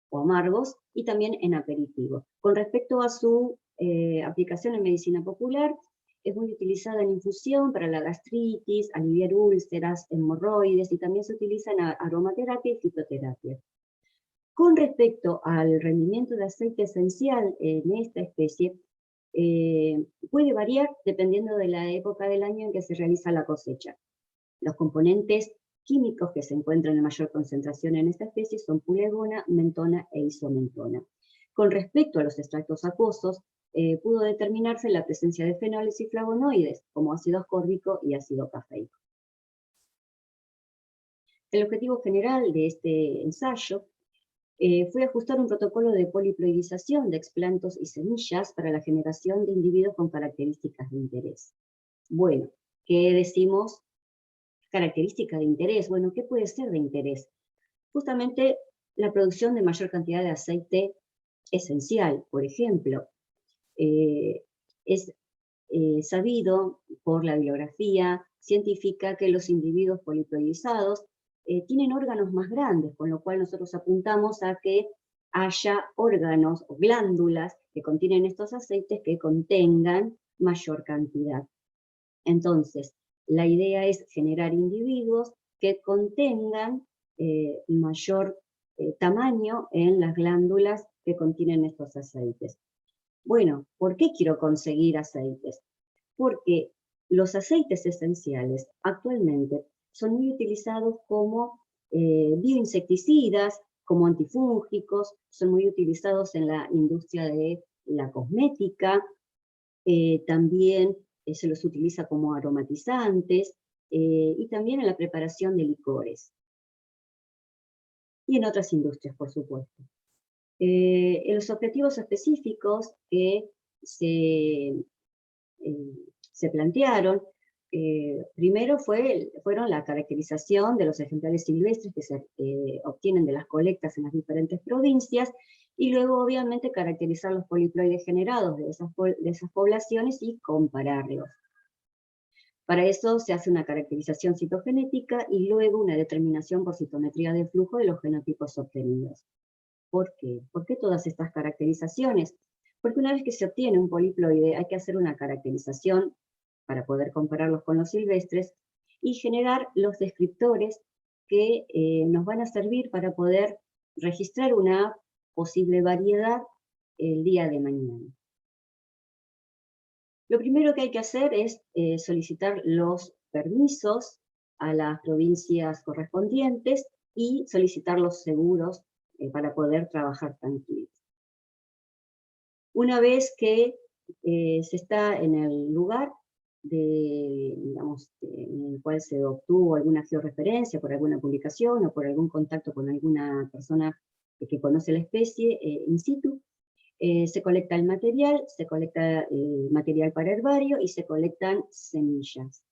o amargos, y también en aperitivos. Con respecto a su aplicación en medicina popular, es muy utilizada en infusión para la gastritis, aliviar úlceras, hemorroides, y también se utiliza en aromaterapia y fitoterapia. Con respecto al rendimiento de aceite esencial en esta especie, puede variar dependiendo de la época del año en que se realiza la cosecha. Los componentes químicos que se encuentran en mayor concentración en esta especie son pulegona, mentona e isomentona. Con respecto a los extractos acuosos, pudo determinarse la presencia de fenoles y flavonoides, como ácido ascórbico y ácido cafeico. El objetivo general de este ensayo fue ajustar un protocolo de poliploidización de explantos y semillas para la generación de individuos con características de interés. Bueno, ¿qué decimos? Característica de interés. Bueno, ¿qué puede ser de interés? Justamente la producción de mayor cantidad de aceite esencial, por ejemplo. Es sabido por la bibliografía científica que los individuos poliploidizados tienen órganos más grandes, con lo cual nosotros apuntamos a que haya órganos o glándulas que contienen estos aceites que contengan mayor cantidad. Entonces, la idea es generar individuos que contengan mayor tamaño en las glándulas que contienen estos aceites. Bueno, ¿por qué quiero conseguir aceites? Porque los aceites esenciales actualmente son muy utilizados como bioinsecticidas, como antifúngicos, son muy utilizados en la industria de la cosmética, también se los utiliza como aromatizantes y también en la preparación de licores. Y en otras industrias, por supuesto. Los objetivos específicos que se plantearon, primero fueron la caracterización de los ejemplares silvestres que se obtienen de las colectas en las diferentes provincias, y luego obviamente caracterizar los poliploides generados de esas poblaciones y compararlos. Para eso se hace una caracterización citogenética y luego una determinación por citometría de flujo de los genotipos obtenidos. ¿Por qué? ¿Por qué todas estas caracterizaciones? Porque una vez que se obtiene un poliploide hay que hacer una caracterización para poder compararlos con los silvestres y generar los descriptores que nos van a servir para poder registrar una posible variedad el día de mañana. Lo primero que hay que hacer es solicitar los permisos a las provincias correspondientes y solicitar los seguros para poder trabajar tranquilos. Una vez que se está en el lugar digamos, en el cual se obtuvo alguna georreferencia por alguna publicación o por algún contacto con alguna persona que conoce la especie in situ, se colecta el material, se colecta material para herbario y se colectan semillas.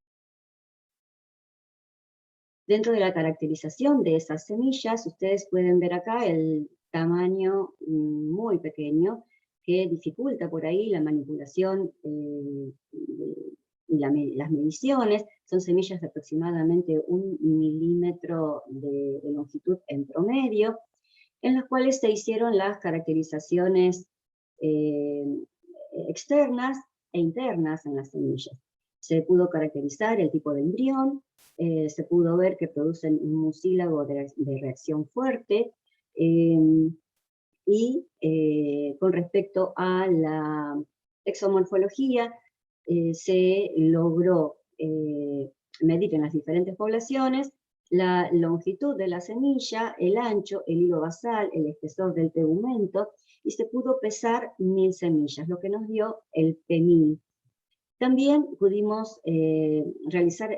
Dentro de la caracterización de esas semillas, ustedes pueden ver acá el tamaño muy pequeño que dificulta por ahí la manipulación y las mediciones. Son semillas de aproximadamente 1 milímetro de longitud en promedio, en las cuales se hicieron las caracterizaciones externas e internas en las semillas. Se pudo caracterizar el tipo de embrión, se pudo ver que producen un mucílago de reacción fuerte, y con respecto a la exomorfología, se logró medir en las diferentes poblaciones la longitud de la semilla, el ancho, el hilo basal, el espesor del tegumento, y se pudo pesar 1000 semillas, lo que nos dio el P1000. También pudimos realizar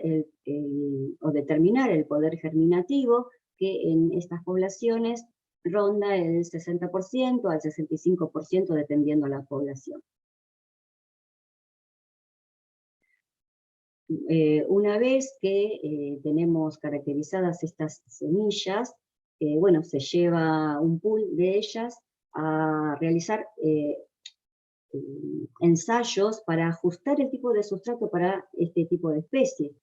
o determinar el poder germinativo, que en estas poblaciones ronda el 60% al 65% dependiendo la población. Una vez que tenemos caracterizadas estas semillas, bueno, se lleva un pool de ellas a realizar ensayos para ajustar el tipo de sustrato para este tipo de especie.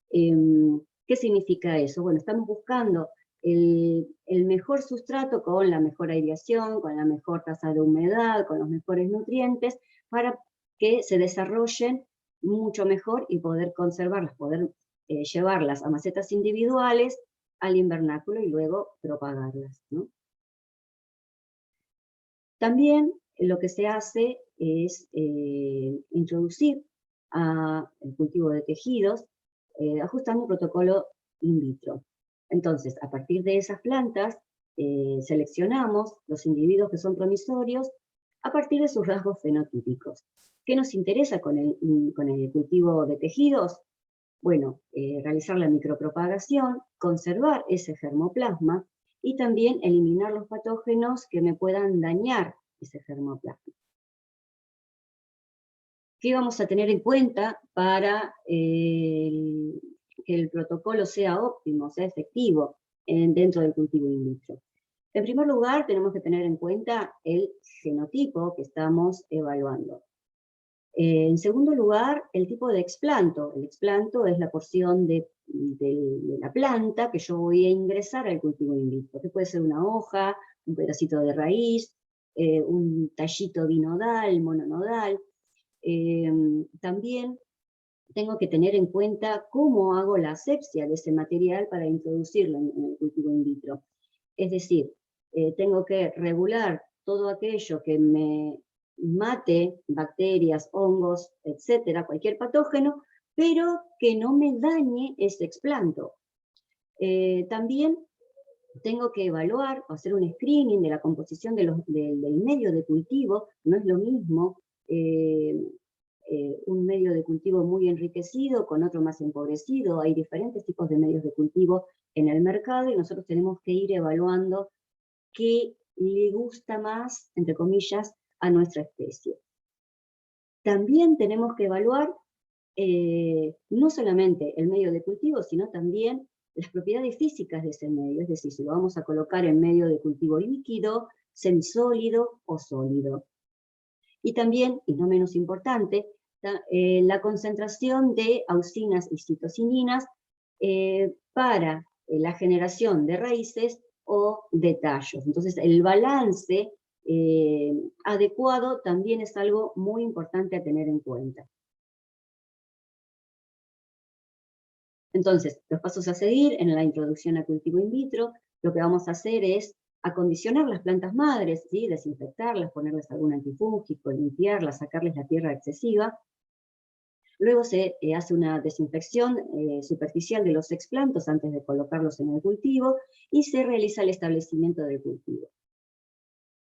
¿Qué significa eso? Bueno, estamos buscando el mejor sustrato con la mejor aireación, con la mejor tasa de humedad, con los mejores nutrientes, para que se desarrollen mucho mejor y poder conservarlas, poder llevarlas a macetas individuales al invernáculo y luego propagarlas, ¿no? También lo que se hace es introducir el cultivo de tejidos ajustando un protocolo in vitro. Entonces, a partir de esas plantas, seleccionamos los individuos que son promisorios a partir de sus rasgos fenotípicos. ¿Qué nos interesa con el cultivo de tejidos? Bueno, realizar la micropropagación, conservar ese germoplasma y también eliminar los patógenos que me puedan dañar ese germoplasma. ¿Qué vamos a tener en cuenta para que el protocolo sea óptimo, sea efectivo dentro del cultivo in vitro? En primer lugar, tenemos que tener en cuenta el genotipo que estamos evaluando. En segundo lugar, el tipo de explanto. El explanto es la porción de la planta que yo voy a ingresar al cultivo in vitro, que puede ser una hoja, un pedacito de raíz, un tallito binodal, mononodal. También tengo que tener en cuenta cómo hago la asepsia de ese material para introducirlo en el cultivo in vitro. Es decir, tengo que regular todo aquello que me mate bacterias, hongos, etcétera, cualquier patógeno, pero que no me dañe ese explanto. También tengo que evaluar o hacer un screening de la composición del medio de cultivo. No es lo mismo un medio de cultivo muy enriquecido con otro más empobrecido. Hay diferentes tipos de medios de cultivo en el mercado y nosotros tenemos que ir evaluando qué le gusta más, entre comillas, a nuestra especie. También tenemos que evaluar no solamente el medio de cultivo, sino también las propiedades físicas de ese medio, es decir, si lo vamos a colocar en medio de cultivo líquido, semisólido o sólido. Y también, y no menos importante, la concentración de auxinas y citocininas para la generación de raíces o de tallos. Entonces, el balance adecuado también es algo muy importante a tener en cuenta. Entonces, los pasos a seguir en la introducción a cultivo in vitro, lo que vamos a hacer es acondicionar las plantas madres, ¿sí? Desinfectarlas, ponerles algún antifúngico, limpiarlas, sacarles la tierra excesiva. Luego se hace una desinfección superficial de los explantos antes de colocarlos en el cultivo y se realiza el establecimiento del cultivo.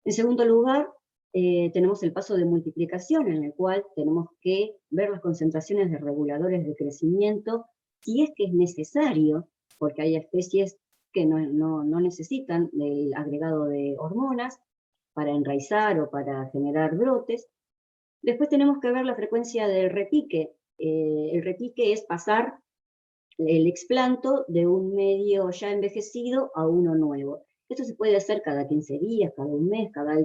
En segundo lugar, tenemos el paso de multiplicación, en el cual tenemos que ver las concentraciones de reguladores de crecimiento, si es que es necesario, porque hay especies que no necesitan del agregado de hormonas para enraizar o para generar brotes. Después tenemos que ver la frecuencia del repique. El repique es pasar el explanto de un medio ya envejecido a uno nuevo. Esto se puede hacer cada 15 días, cada un mes, cada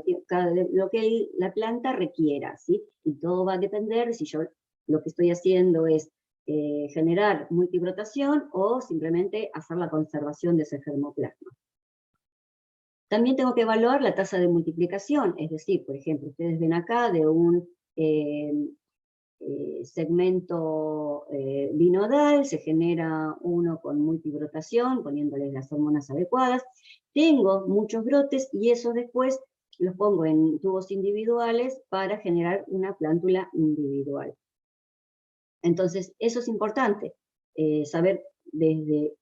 lo que la planta requiera, ¿sí? Y todo va a depender si yo lo que estoy haciendo es generar multibrotación o simplemente hacer la conservación de ese germoplasma. También tengo que evaluar la tasa de multiplicación, es decir, por ejemplo, ustedes ven acá de un segmento binodal, se genera uno con multibrotación, poniéndoles las hormonas adecuadas. Tengo muchos brotes y esos después los pongo en tubos individuales para generar una plántula individual. Entonces, eso es importante, saber desde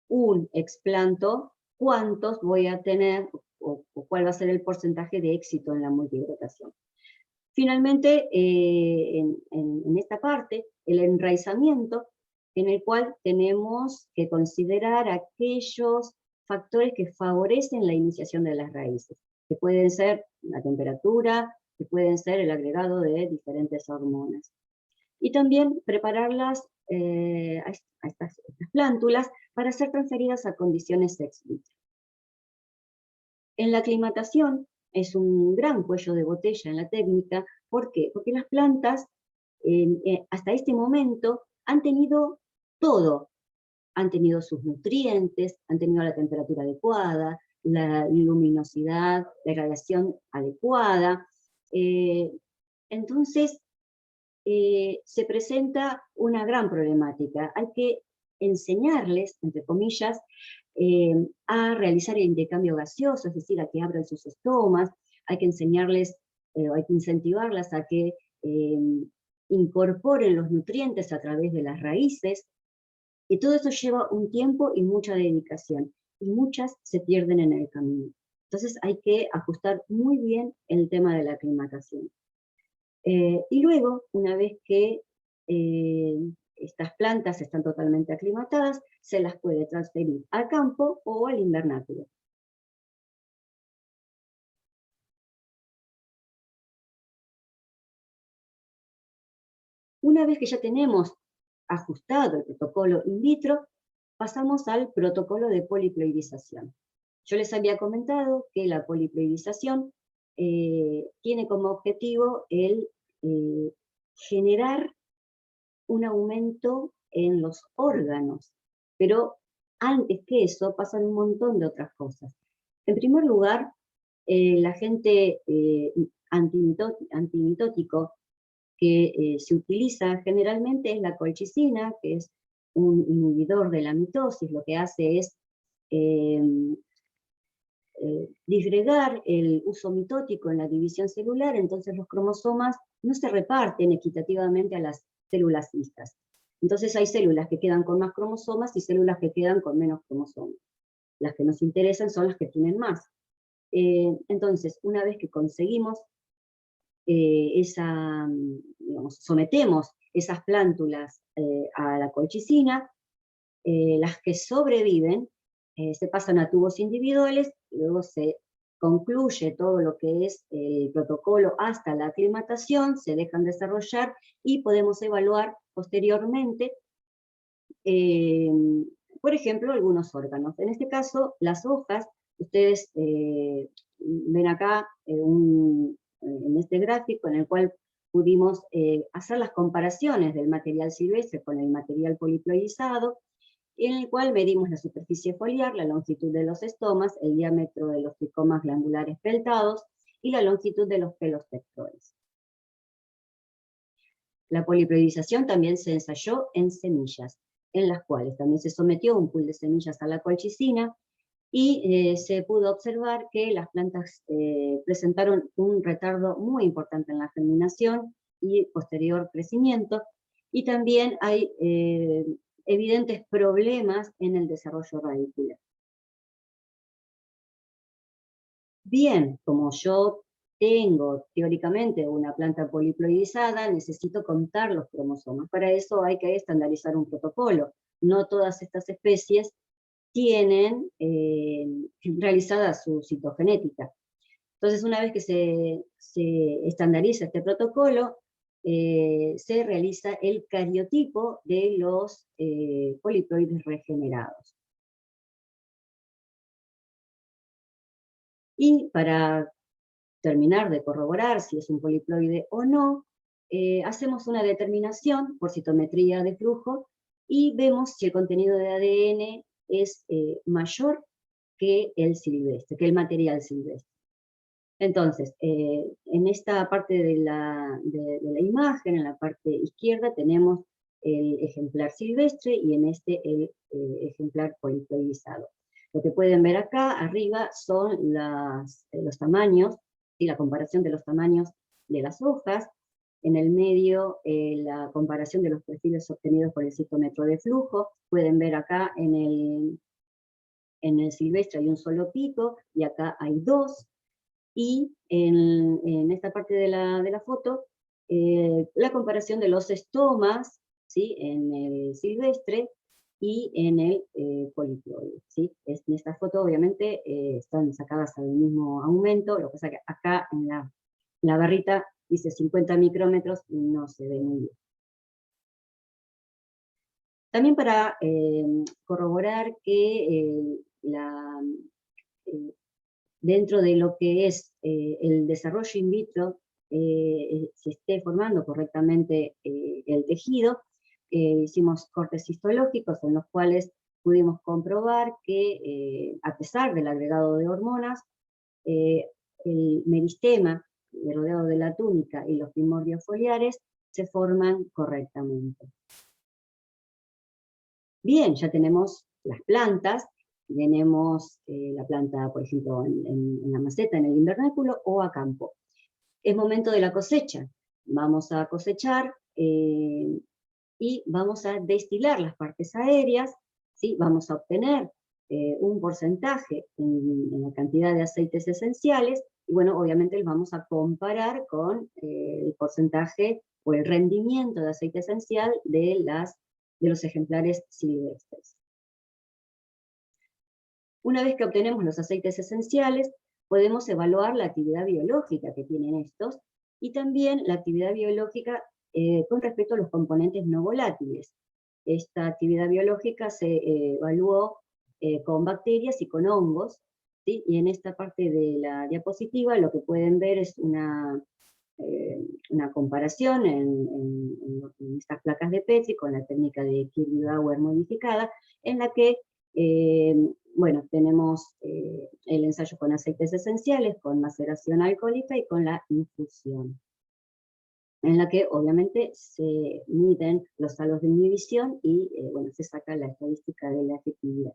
un explanto cuántos voy a tener o cuál va a ser el porcentaje de éxito en la multibrotación. Finalmente, en esta parte, el enraizamiento, en el cual tenemos que considerar aquellos factores que favorecen la iniciación de las raíces, que pueden ser la temperatura, que pueden ser el agregado de diferentes hormonas. Y también prepararlas a estas plántulas para ser transferidas a condiciones ex vitro. En la aclimatación es un gran cuello de botella en la técnica. ¿Por qué? Porque las plantas hasta este momento han tenido todo. Han tenido sus nutrientes, han tenido la temperatura adecuada, la luminosidad, la irradiación adecuada. Entonces, se presenta una gran problemática. Hay que enseñarles, entre comillas, a realizar el intercambio gaseoso, es decir, a que abran sus estomas, hay que enseñarles, hay que incentivarlas a que incorporen los nutrientes a través de las raíces, y todo eso lleva un tiempo y mucha dedicación, y muchas se pierden en el camino. Entonces hay que ajustar muy bien el tema de la aclimatación. Y luego, una vez que estas plantas están totalmente aclimatadas, se las puede transferir al campo o al invernáculo. Una vez que ya tenemos ajustado el protocolo in vitro, pasamos al protocolo de poliploidización. Yo les había comentado que la poliploidización tiene como objetivo el generar un aumento en los órganos, pero antes que eso pasan un montón de otras cosas. En primer lugar, el agente antimitótico que se utiliza generalmente es la colchicina, que es un inhibidor de la mitosis. Lo que hace es disgregar el uso mitótico en la división celular, entonces los cromosomas no se reparten equitativamente a las células hijas. Entonces hay células que quedan con más cromosomas y células que quedan con menos cromosomas. Las que nos interesan son las que tienen más. Entonces, una vez que conseguimos sometemos esas plántulas a la colchicina, las que sobreviven se pasan a tubos individuales, luego se concluye todo lo que es el protocolo hasta la aclimatación, se dejan desarrollar y podemos evaluar posteriormente, por ejemplo, algunos órganos. En este caso, las hojas, ustedes ven acá en este gráfico en el cual pudimos hacer las comparaciones del material silvestre con el material poliploidizado, en el cual medimos la superficie foliar, la longitud de los estomas, el diámetro de los tricomas glandulares peltados y la longitud de los pelos tectores. La poliploidización también se ensayó en semillas, en las cuales también se sometió un pool de semillas a la colchicina, y se pudo observar que las plantas presentaron un retardo muy importante en la germinación y posterior crecimiento, y también hay evidentes problemas en el desarrollo radicular. Bien, como yo tengo teóricamente una planta poliploidizada, necesito contar los cromosomas. Para eso hay que estandarizar un protocolo. No todas estas especies tienen realizada su citogenética. Entonces, una vez que se estandariza este protocolo, se realiza el cariotipo de los poliploides regenerados. Y para terminar de corroborar si es un poliploide o no, hacemos una determinación por citometría de flujo y vemos si el contenido de ADN es mayor que el silvestre, que el material silvestre. Entonces, en esta parte de la imagen, en la parte izquierda, tenemos el ejemplar silvestre y en este el ejemplar poliploidizado. Lo que pueden ver acá arriba son los tamaños, y la comparación de los tamaños de las hojas. En el medio, la comparación de los perfiles obtenidos por el citómetro de flujo. Pueden ver acá en el silvestre hay un solo pico, y acá hay dos. Y en esta parte de la foto, la comparación de los estomas, ¿sí?, en el silvestre y en el poliploide, ¿sí? En esta foto obviamente están sacadas al mismo aumento, lo que pasa que acá en la barrita dice 50 micrómetros y no se ve muy bien. También para corroborar que dentro de lo que es el desarrollo in vitro, se esté formando correctamente el tejido, hicimos cortes histológicos en los cuales pudimos comprobar que, a pesar del agregado de hormonas, el meristema rodeado de la túnica y los primordios foliares se forman correctamente. Bien, ya tenemos las plantas. Tenemos la planta, por ejemplo, en la maceta, en el invernáculo o a campo. Es momento de la cosecha. Vamos a cosechar y vamos a destilar las partes aéreas, ¿sí? Vamos a obtener un porcentaje en la cantidad de aceites esenciales, y bueno, obviamente los vamos a comparar con el porcentaje o el rendimiento de aceite esencial de los ejemplares silvestres. Una vez que obtenemos los aceites esenciales, podemos evaluar la actividad biológica que tienen estos, y también la actividad biológica con respecto a los componentes no volátiles. Esta actividad biológica se evaluó con bacterias y con hongos, ¿sí? Y en esta parte de la diapositiva lo que pueden ver es una comparación en estas placas de Petri con la técnica de Kirby-Bauer modificada, en la que bueno, tenemos el ensayo con aceites esenciales, con maceración alcohólica y con la infusión, en la que obviamente se miden los salos de inhibición y bueno, se saca la estadística de la efectividad.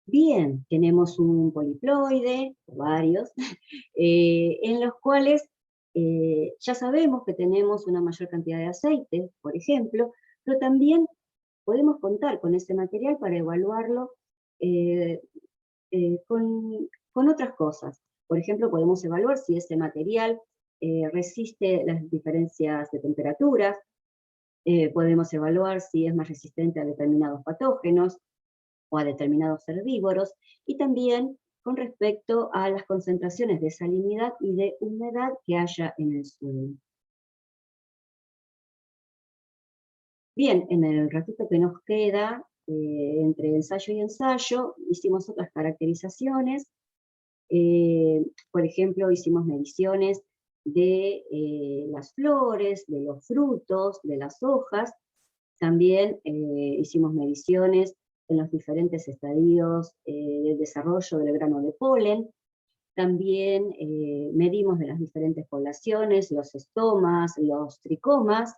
Bien, tenemos un poliploide, varios, en los cuales ya sabemos que tenemos una mayor cantidad de aceite, por ejemplo, pero también podemos contar con ese material para evaluarlo con otras cosas. Por ejemplo, podemos evaluar si ese material resiste las diferencias de temperaturas, podemos evaluar si es más resistente a determinados patógenos o a determinados herbívoros, y también con respecto a las concentraciones de salinidad y de humedad que haya en el suelo. Bien, en el ratito que nos queda, entre ensayo y ensayo, hicimos otras caracterizaciones. Por ejemplo, hicimos mediciones de las flores, de los frutos, de las hojas. También hicimos mediciones en los diferentes estadios de desarrollo del grano de polen. También medimos de las diferentes poblaciones, los estomas, los tricomas,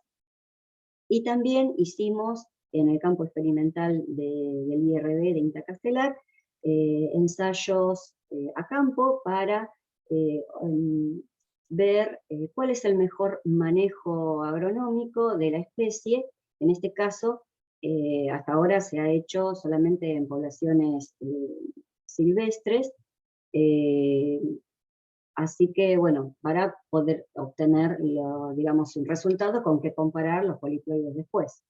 y también hicimos en el campo experimental del IRD de INTA Castelar, ensayos a campo para ver cuál es el mejor manejo agronómico de la especie. En este caso, hasta ahora se ha hecho solamente en poblaciones silvestres, así que, bueno, para poder obtener, digamos, un resultado con que comparar los poliploides después.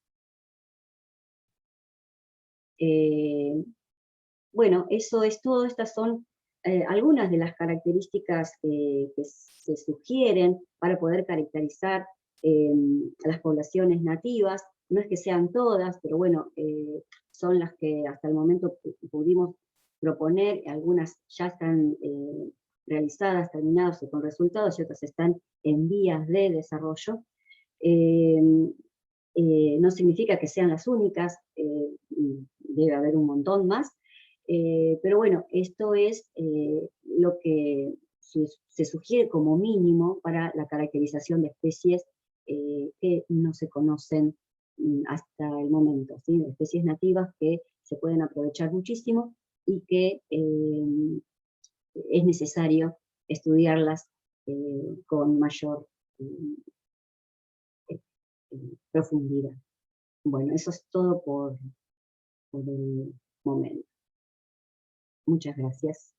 Bueno, eso es todo. Estas son algunas de las características que se sugieren para poder caracterizar las poblaciones nativas. No es que sean todas, pero bueno, son las que hasta el momento pudimos proponer. Algunas ya están realizadas, terminadas y con resultados, y otras están en vías de desarrollo. No significa que sean las únicas, debe haber un montón más, pero bueno, esto es lo que se sugiere como mínimo para la caracterización de especies que no se conocen hasta el momento, ¿sí? Especies nativas que se pueden aprovechar muchísimo y que es necesario estudiarlas con mayor profundidad. Bueno, eso es todo por el momento. Muchas gracias.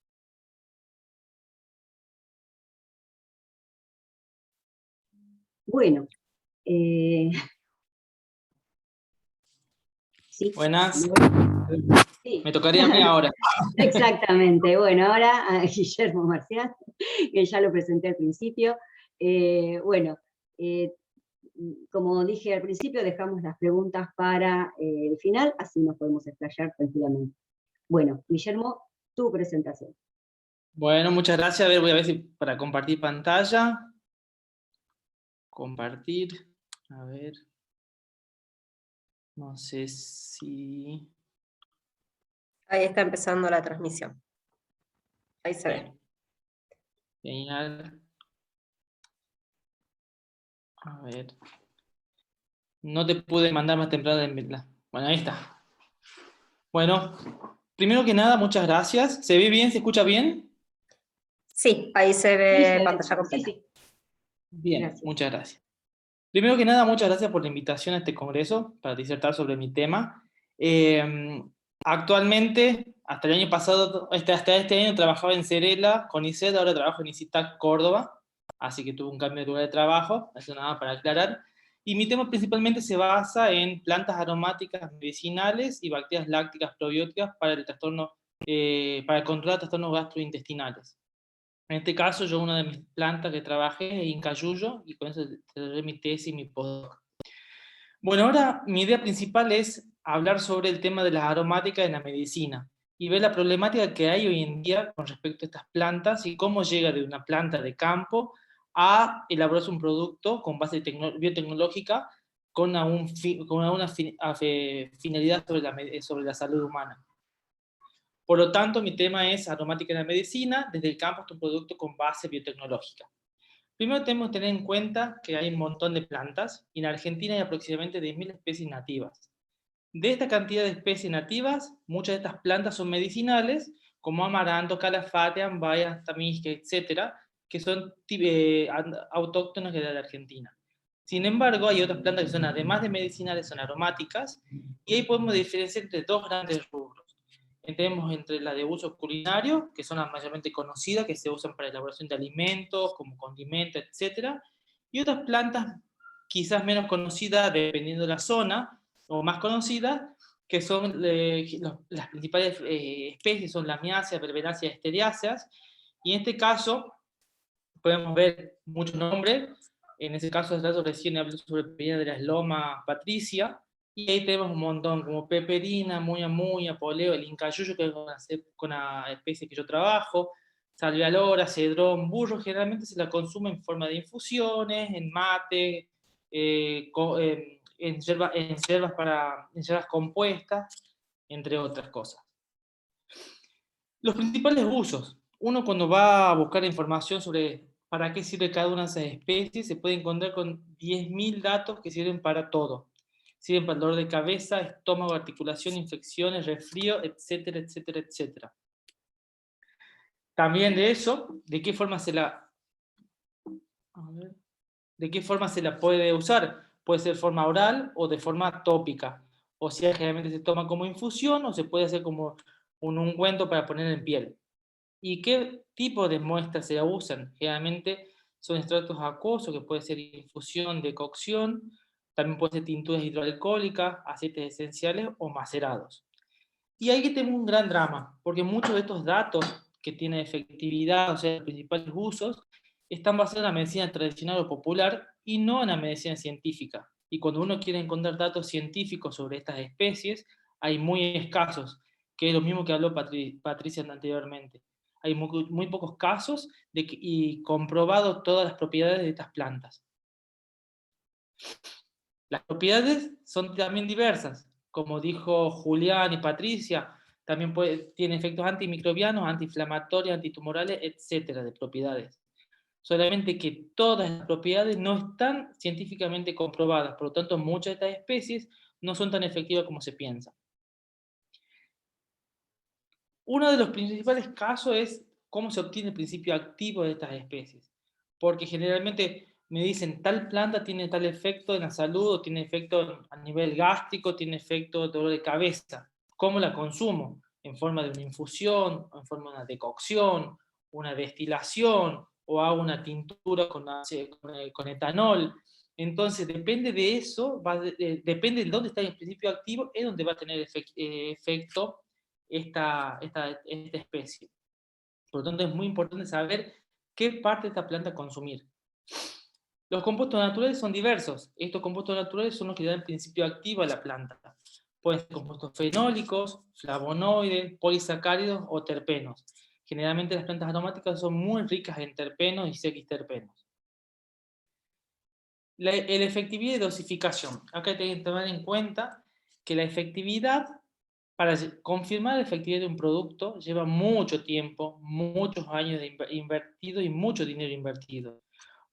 Bueno, sí. Buenas. Sí. Me tocaría a mí ahora. Exactamente. Bueno, ahora a Guillermo Marcial, que ya lo presenté al principio. Bueno, como dije al principio, dejamos las preguntas para el final, así nos podemos explayar tranquilamente. Bueno, Guillermo, tu presentación. Bueno, muchas gracias. A ver, voy a ver si para compartir pantalla. Compartir. A ver. No sé si... Ahí está empezando la transmisión. Ahí se ve. Genial. A ver. No te pude mandar más temprano. Bueno, ahí está. Bueno, primero que nada, muchas gracias. ¿Se ve bien? ¿Se escucha bien? Sí, ahí se ve pantalla completa. Sí, sí. Bien, Gracias. muchas gracias. Primero que nada, muchas gracias por la invitación a este congreso para disertar sobre mi tema. Actualmente, hasta el año pasado, hasta este año trabajaba en Cerela con ICED, ahora trabajo en ICITAC Córdoba, así que tuve un cambio de lugar de trabajo, eso nada para aclarar. Y mi tema principalmente se basa en plantas aromáticas medicinales y bacterias lácticas probióticas para el trastorno, para controlar trastornos gastrointestinales. En este caso, yo una de mis plantas que trabajé es Incayuyo, y con eso desarrollé mi tesis y mi postdoc. Bueno, ahora mi idea principal es hablar sobre el tema de las aromáticas en la medicina, y ver la problemática que hay hoy en día con respecto a estas plantas, y cómo llega de una planta de campo a elaborarse un producto con base biotecnológica con una finalidad sobre la salud humana. Por lo tanto, mi tema es aromática en la medicina, desde el campo hasta un producto con base biotecnológica. Primero tenemos que tener en cuenta que hay un montón de plantas, y en Argentina hay aproximadamente 10.000 especies nativas. De esta cantidad de especies nativas, muchas de estas plantas son medicinales, como amaranto, calafate, ambaya, tamisque, etc., que son autóctonas de la Argentina. Sin embargo, hay otras plantas que son, además de medicinales, son aromáticas, y ahí podemos diferenciar entre dos grandes rubros. Tenemos entre las de uso culinario, que son las mayormente conocidas, que se usan para la elaboración de alimentos, como condimentos, etc. Y otras plantas quizás menos conocidas, dependiendo de la zona, o más conocidas, que son las principales especies, son las miáceas, verbenáceas, esteriáceas. Y en este caso, podemos ver muchos nombres. En ese caso, recién hablé sobre Piedra Loma Patricia, y ahí tenemos un montón, como peperina, muya muya, poleo, el incayuyo, que es con la especie que yo trabajo, salvia lora, cedrón, burro. Generalmente se la consume en forma de infusiones, en mate, en hierbas compuestas, entre otras cosas. Los principales usos. Uno, cuando va a buscar información sobre para qué sirve cada una de esas especies, se puede encontrar con 10.000 datos que sirven para todo. sirven para el dolor de cabeza, estómago, articulación, infecciones, resfrío, etcétera, etcétera, etcétera. También de eso, ¿de qué forma se la... A ver, ¿de qué forma se la puede usar? Puede ser de forma oral o de forma tópica. O sea, generalmente se toma como infusión o se puede hacer como un ungüento para poner en piel. ¿Y qué tipo de muestras se usan? Generalmente son extractos acuosos, que puede ser infusión, decocción, también puede ser tinturas hidroalcohólicas, aceites esenciales o macerados. Y ahí que tenemos un gran drama, porque muchos de estos datos que tienen efectividad, o sea, los principales usos, están basados en la medicina tradicional o popular y no en la medicina científica. Y cuando uno quiere encontrar datos científicos sobre estas especies, hay muy escasos, que es lo mismo que habló Patricia anteriormente. Hay muy pocos casos y comprobado todas las propiedades de estas plantas. Las propiedades son también diversas, como dijo Julián y Patricia, también tiene efectos antimicrobianos, antiinflamatorios, antitumorales, etcétera, de propiedades. Solamente que todas las propiedades no están científicamente comprobadas, por lo tanto muchas de estas especies no son tan efectivas como se piensa. Uno de los principales casos es cómo se obtiene el principio activo de estas especies, porque generalmente me dicen tal planta tiene tal efecto en la salud, o tiene efecto a nivel gástrico, tiene efecto de dolor de cabeza. ¿Cómo la consumo? En forma de una infusión, en forma de una decocción, una destilación, o hago una tintura con etanol. Entonces, depende de eso, depende de dónde está el principio activo, es donde va a tener efecto esta especie. Por lo tanto, es muy importante saber qué parte de esta planta consumir. Los compuestos naturales son diversos. Estos compuestos naturales son los que le dan principio activo a la planta. Pueden ser compuestos fenólicos, flavonoides, polisacáridos o terpenos. Generalmente las plantas aromáticas son muy ricas en terpenos y sexterpenos. La efectividad y dosificación. Acá hay que tener en cuenta que la efectividad, para confirmar la efectividad de un producto, lleva mucho tiempo, muchos años invertido y mucho dinero invertido.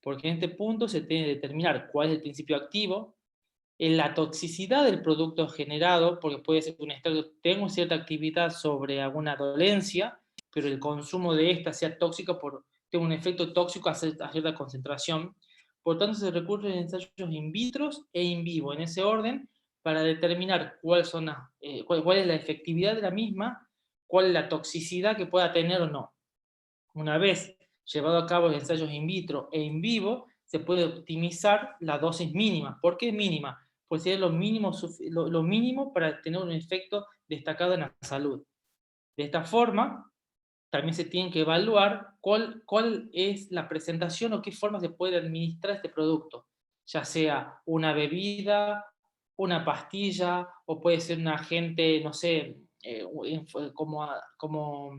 Porque en este punto se tiene que determinar cuál es el principio activo, la toxicidad del producto generado, porque puede ser que un extracto tenga cierta actividad sobre alguna dolencia, pero el consumo de esta sea tóxico, tenga un efecto tóxico a cierta concentración. Por tanto, se recurre a ensayos in vitro e in vivo, en ese orden, para determinar cuál es la efectividad de la misma, cuál es la toxicidad que pueda tener o no. Una vez llevado a cabo los ensayos in vitro e in vivo, se puede optimizar la dosis mínima. ¿Por qué mínima? Pues es lo mínimo para tener un efecto destacado en la salud. De esta forma, también se tiene que evaluar cuál es la presentación o qué forma se puede administrar este producto, ya sea una bebida, una pastilla, o puede ser un agente, no sé, como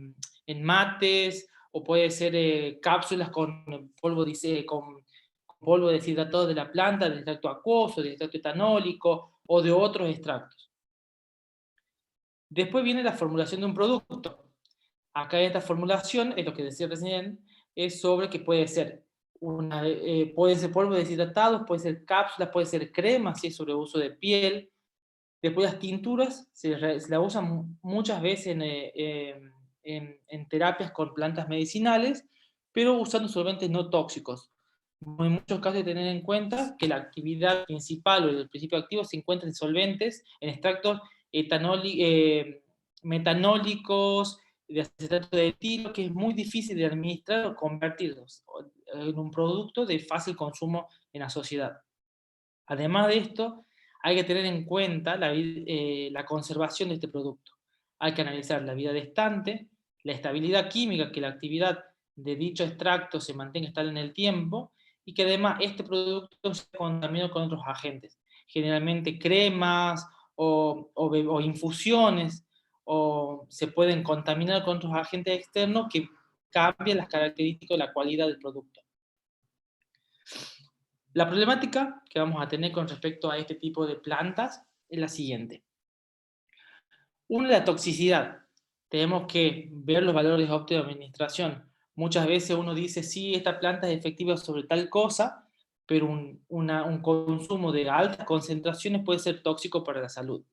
en mates, o puede ser cápsulas con polvo deshidratado de la planta, del extracto acuoso, del extracto etanólico, o de otros extractos. Después viene la formulación de un producto. Acá esta formulación, es lo que decía recién, es sobre que puede ser polvo deshidratado, puede ser cápsulas, puede ser crema, si es sobre uso de piel. Después las tinturas se la usan muchas veces en terapias con plantas medicinales, pero usando solventes no tóxicos. En muchos casos hay que tener en cuenta que la actividad principal o el principio activo se encuentra en solventes, en extractos metanólicos, de acetato de etilo, que es muy difícil de administrar o convertirlos en un producto de fácil consumo en la sociedad. Además de esto, hay que tener en cuenta la conservación de este producto. Hay que analizar la vida de estante, la estabilidad química, que la actividad de dicho extracto se mantenga estable en el tiempo, y que además este producto se contamine con otros agentes, generalmente cremas o infusiones, o se pueden contaminar con otros agentes externos que cambian las características de la calidad del producto. La problemática que vamos a tener con respecto a este tipo de plantas es la siguiente. Una, la toxicidad. Tenemos que ver los valores óptimos de administración. Muchas veces uno dice, sí, esta planta es efectiva sobre tal cosa, pero un consumo de altas concentraciones puede ser tóxico para la salud.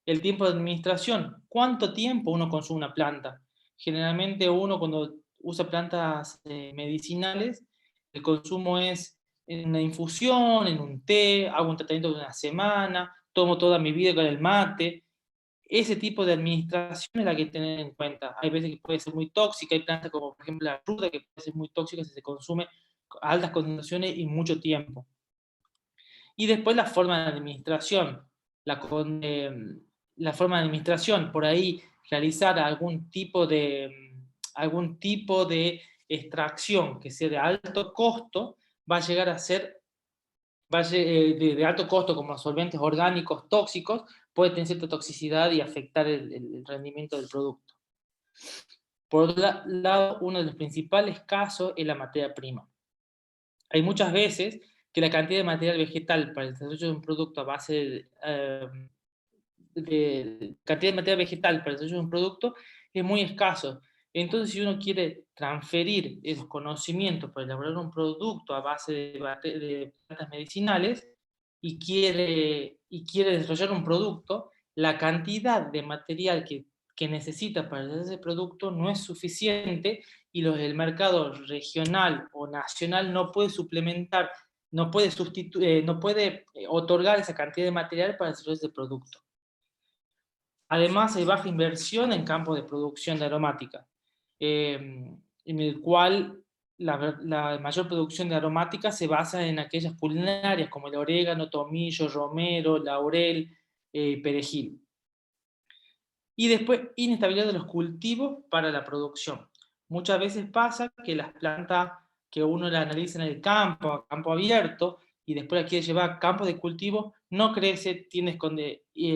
El tiempo de administración. ¿Cuánto tiempo uno consume una planta? Generalmente uno cuando usa plantas medicinales, el consumo es en una infusión, en un té, hago un tratamiento de una semana, tomo toda mi vida con el mate. Ese tipo de administración es la que hay que tener en cuenta. Hay veces que puede ser muy tóxica, hay plantas como por ejemplo la ruda que puede ser muy tóxica si se consume a altas concentraciones y mucho tiempo. Y después la forma de administración. La forma de administración, por ahí realizar algún tipo de extracción que sea de alto costo, va a llegar a ser de alto costo como solventes orgánicos tóxicos, puede tener cierta toxicidad y afectar el rendimiento del producto. Por otro lado, uno de los principales casos es la materia prima. Hay muchas veces que la cantidad de material vegetal para el desarrollo de un producto a base cantidad de material vegetal para el desarrollo de un producto es muy escaso. Entonces, si uno quiere transferir esos conocimientos para elaborar un producto a base de plantas medicinales y quiere desarrollar un producto, la cantidad de material que necesita para hacer ese producto no es suficiente y el mercado regional o nacional no puede suplementar, no puede otorgar esa cantidad de material para desarrollar ese producto. Además, hay baja inversión en campos de producción de aromática, en el cual la mayor producción de aromática se basa en aquellas culinarias como el orégano, tomillo, romero, laurel, perejil. Y después, inestabilidad de los cultivos para la producción. Muchas veces pasa que las plantas que uno las analiza en el campo, a campo abierto, y después las quiere llevar a campo de cultivo, no crece,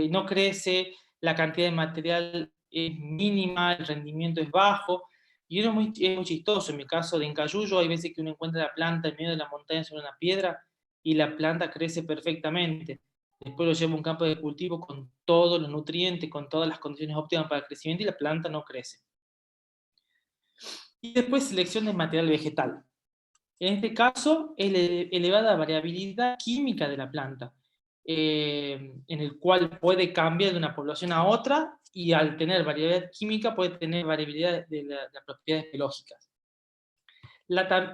no crece, la cantidad de material es mínima, el rendimiento es bajo, y es muy chistoso. En mi caso de Incayuyo, hay veces que uno encuentra la planta en medio de la montaña sobre una piedra, y la planta crece perfectamente. Después lo llevo a un campo de cultivo con todos los nutrientes, con todas las condiciones óptimas para el crecimiento, y la planta no crece. Y después selección de material vegetal. En este caso, es elevada variabilidad química de la planta, en el cual puede cambiar de una población a otra, y al tener variabilidad química puede tener variabilidad de las propiedades biológicas.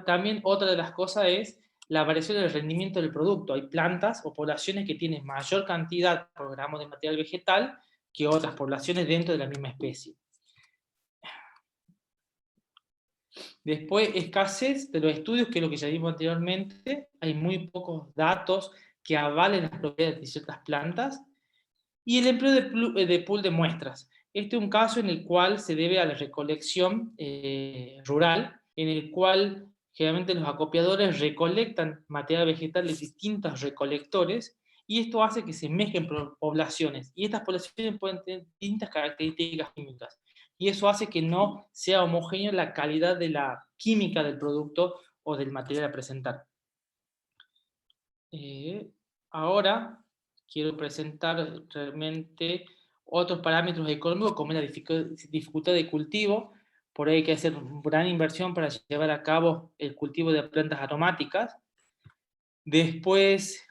También otra de las cosas es la variación del rendimiento del producto. Hay plantas o poblaciones que tienen mayor cantidad por gramo de material vegetal que otras poblaciones dentro de la misma especie. Después, escasez de los estudios, que es lo que ya vimos anteriormente. Hay muy pocos datos que avalen las propiedades de ciertas plantas. Y el empleo de pool de muestras. Este es un caso en el cual se debe a la recolección rural, en el cual generalmente los acopiadores recolectan material vegetal de distintos recolectores, y esto hace que se mezclen poblaciones. Y estas poblaciones pueden tener distintas características químicas. Y eso hace que no sea homogénea la calidad de la química del producto o del material a presentar. Ahora quiero presentar realmente otros parámetros económicos, como la dificultad de cultivo. Por ahí hay que hacer gran inversión para llevar a cabo el cultivo de plantas aromáticas. Después,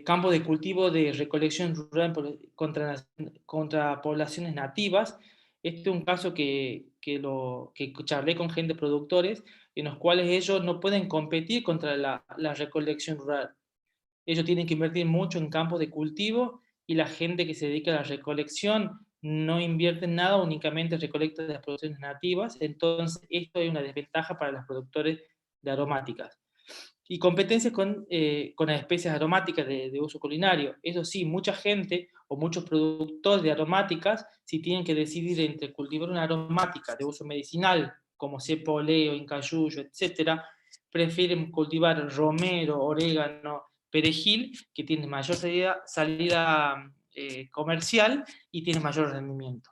campo de cultivo de recolección rural contra poblaciones nativas. Este es un caso que charlé con gente productores, en los cuales ellos no pueden competir contra la recolección rural. Ellos tienen que invertir mucho en campos de cultivo, y la gente que se dedica a la recolección no invierte en nada, únicamente recolecta de las producciones nativas. Entonces esto es una desventaja para los productores de aromáticas. Y competencias con las especies aromáticas de uso culinario. Eso sí, mucha gente o muchos productores de aromáticas, si tienen que decidir entre cultivar una aromática de uso medicinal, como cepo, oleo, incayuyo, etc., prefieren cultivar romero, orégano, perejil, que tiene mayor salida comercial y tiene mayor rendimiento.